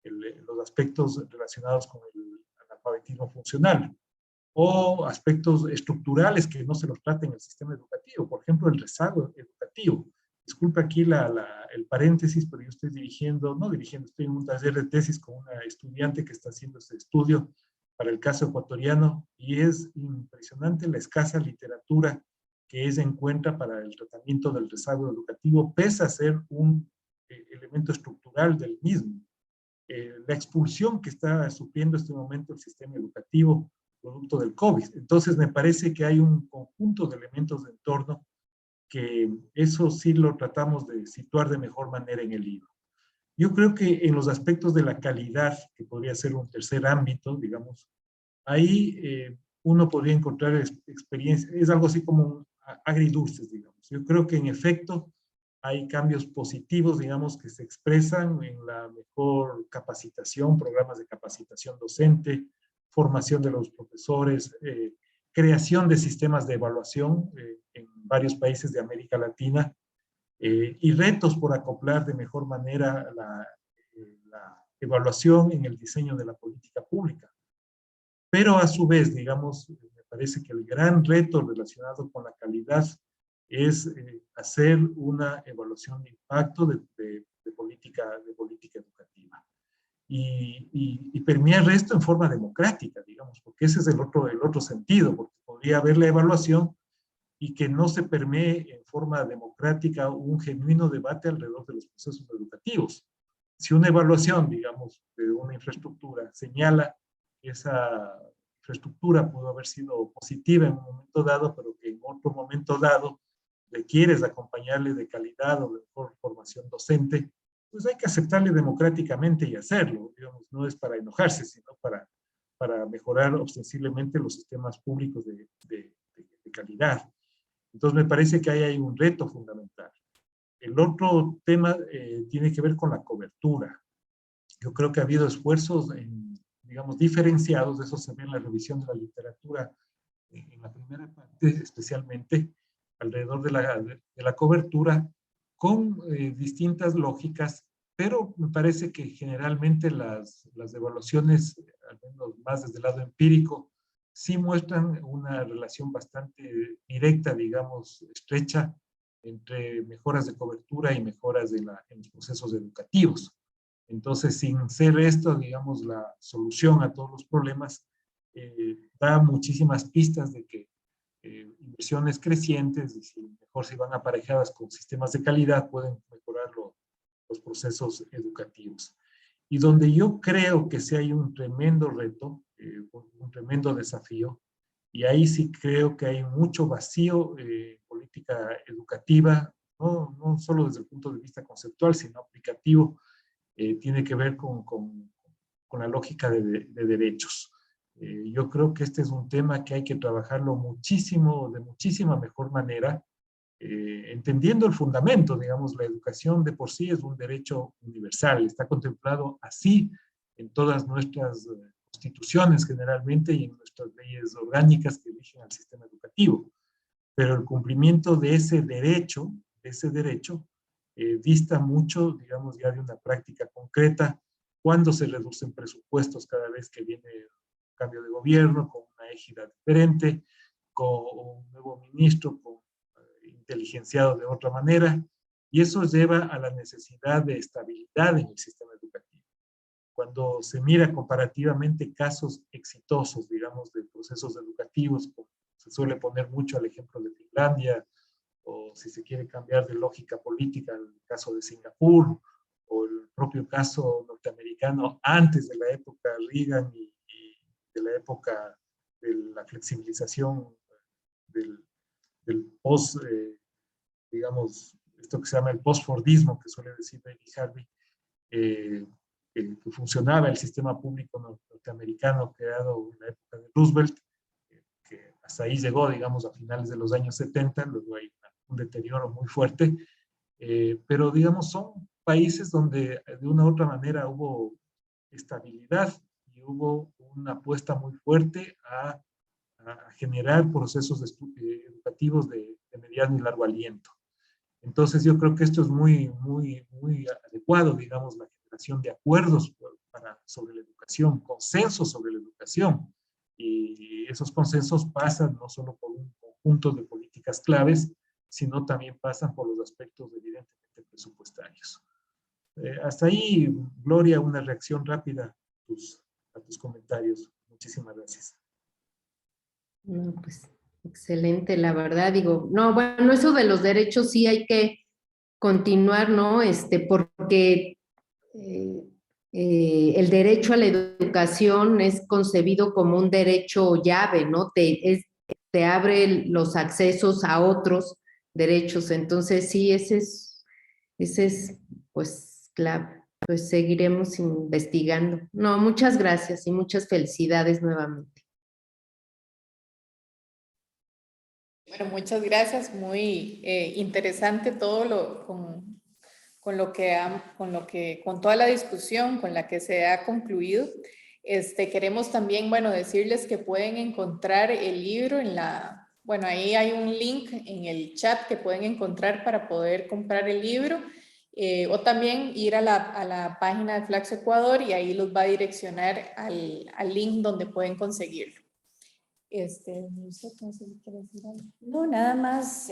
los aspectos relacionados con el analfabetismo funcional o aspectos estructurales que no se los trata en el sistema educativo, por ejemplo, el rezago educativo. Disculpe aquí el paréntesis, pero yo estoy estoy en un taller de tesis con una estudiante que está haciendo este estudio para el caso ecuatoriano y es impresionante la escasa literatura que ella encuentra para el tratamiento del rezago educativo, pese a ser un elemento estructural del mismo. La expulsión que está sufriendo en este momento el sistema educativo producto del COVID. Entonces me parece que hay un conjunto de elementos de entorno que eso sí lo tratamos de situar de mejor manera en el libro. Yo creo que en los aspectos de la calidad, que podría ser un tercer ámbito, digamos, ahí uno podría encontrar experiencias, es algo así como agridulces, digamos. Yo creo que en efecto hay cambios positivos, digamos, que se expresan en la mejor capacitación, programas de capacitación docente, formación de los profesores, creación de sistemas de evaluación en varios países de América Latina y retos por acoplar de mejor manera la evaluación en el diseño de la política pública. Pero a su vez, digamos, me parece que el gran reto relacionado con la calidad es hacer una evaluación de impacto de política educativa. Y permear esto en forma democrática, digamos, porque ese es el otro sentido, porque podría haber la evaluación y que no se permee en forma democrática un genuino debate alrededor de los procesos educativos. Si una evaluación, digamos, de una infraestructura señala que esa infraestructura pudo haber sido positiva en un momento dado, pero que en otro momento dado le quieres acompañarle de calidad o de mejor formación docente, pues hay que aceptarle democráticamente y hacerlo. Digamos, no es para enojarse, sino para mejorar ostensiblemente los sistemas públicos de calidad. Entonces me parece que ahí hay un reto fundamental. El otro tema tiene que ver con la cobertura. Yo creo que ha habido esfuerzos, digamos, diferenciados, eso se ve en la revisión de la literatura, en la primera parte especialmente, alrededor de la cobertura, con distintas lógicas, pero me parece que generalmente las evaluaciones, al menos más desde el lado empírico, sí muestran una relación bastante directa, digamos, estrecha, entre mejoras de cobertura y mejoras en los procesos educativos. Entonces, sin ser esto, digamos, la solución a todos los problemas, da muchísimas pistas de que inversiones crecientes, y mejor si van aparejadas con sistemas de calidad, pueden mejorar los procesos educativos. Y donde yo creo que sí hay un tremendo reto, un tremendo desafío, y ahí sí creo que hay mucho vacío en política educativa, no solo desde el punto de vista conceptual, sino aplicativo, tiene que ver con la lógica de derechos. Yo creo que este es un tema que hay que trabajarlo muchísimo, de muchísima mejor manera, entendiendo el fundamento, digamos, la educación de por sí es un derecho universal, está contemplado así en todas nuestras constituciones generalmente y en nuestras leyes orgánicas que rigen al sistema educativo. Pero el cumplimiento de ese derecho dista mucho, digamos, ya de una práctica concreta, cuando se reducen presupuestos cada vez que viene un cambio de gobierno, con una égida diferente, con un nuevo ministro, inteligenciado de otra manera, y eso lleva a la necesidad de estabilidad en el sistema educativo. Cuando se mira comparativamente casos exitosos, digamos, de procesos educativos, se suele poner mucho el ejemplo de Finlandia o si se quiere cambiar de lógica política, el caso de Singapur, o el propio caso norteamericano antes de la época Reagan y de la época de la flexibilización del post, digamos, esto que se llama el post-fordismo, que suele decir David Harvey, que funcionaba el sistema público norteamericano creado en la época de Roosevelt, que hasta ahí llegó, digamos, a finales de los años 70, luego hay un deterioro muy fuerte, pero digamos, son países donde de una u otra manera hubo estabilidad y hubo una apuesta muy fuerte a generar procesos educativos de mediano y largo aliento. Entonces yo creo que esto es muy adecuado, digamos, la generación de acuerdos sobre la educación, consensos sobre la educación. Y esos consensos pasan no solo por un conjunto de políticas claves, sino también pasan por los aspectos evidentemente presupuestarios. Hasta ahí, Gloria, una reacción rápida a tus comentarios. Muchísimas gracias. No, pues excelente, la verdad, digo, no, bueno, eso de los derechos sí hay que continuar, ¿no? Porque el derecho a la educación es concebido como un derecho llave, ¿no? Te abre los accesos a otros derechos, entonces sí, ese es, pues, clave, pues seguiremos investigando. No, muchas gracias y muchas felicidades nuevamente. Bueno, muchas gracias. Muy interesante todo con toda la discusión con la que se ha concluido. Queremos también, bueno, decirles que pueden encontrar el libro bueno, ahí hay un link en el chat que pueden encontrar para poder comprar el libro, o también ir a la página de Flaxo Ecuador y ahí los va a direccionar al link donde pueden conseguirlo. No sé si quiere decir algo. No, nada más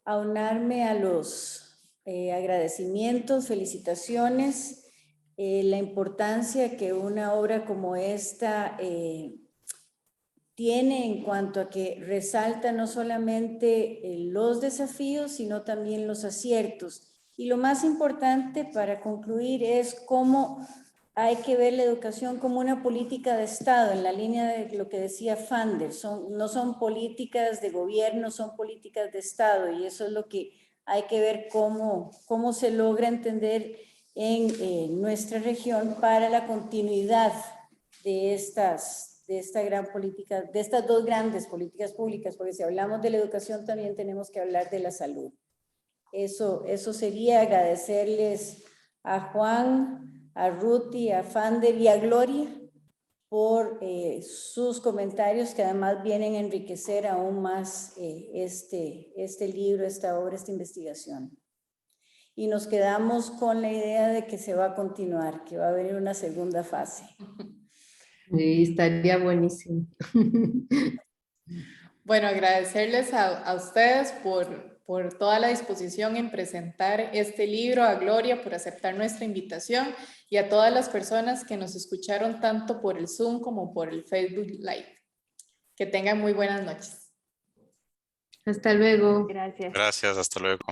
aunarme a los agradecimientos, felicitaciones, la importancia que una obra como esta tiene en cuanto a que resalta no solamente los desafíos, sino también los aciertos. Y lo más importante para concluir es cómo hay que ver la educación como una política de Estado, en la línea de lo que decía Fander. No son políticas de gobierno, son políticas de Estado, y eso es lo que hay que ver cómo se logra entender en nuestra región para la continuidad de esta gran política, de estas dos grandes políticas públicas, porque si hablamos de la educación también tenemos que hablar de la salud. Eso sería agradecerles a Juan, a Ruti, a Fander y a Gloria por sus comentarios, que además vienen a enriquecer aún más este libro, esta obra, esta investigación. Y nos quedamos con la idea de que se va a continuar, que va a venir una segunda fase. Sí, estaría buenísimo. Bueno, agradecerles a ustedes por toda la disposición en presentar este libro, a Gloria por aceptar nuestra invitación y a todas las personas que nos escucharon tanto por el Zoom como por el Facebook Live. Que tengan muy buenas noches. Hasta luego. Gracias. Gracias, hasta luego.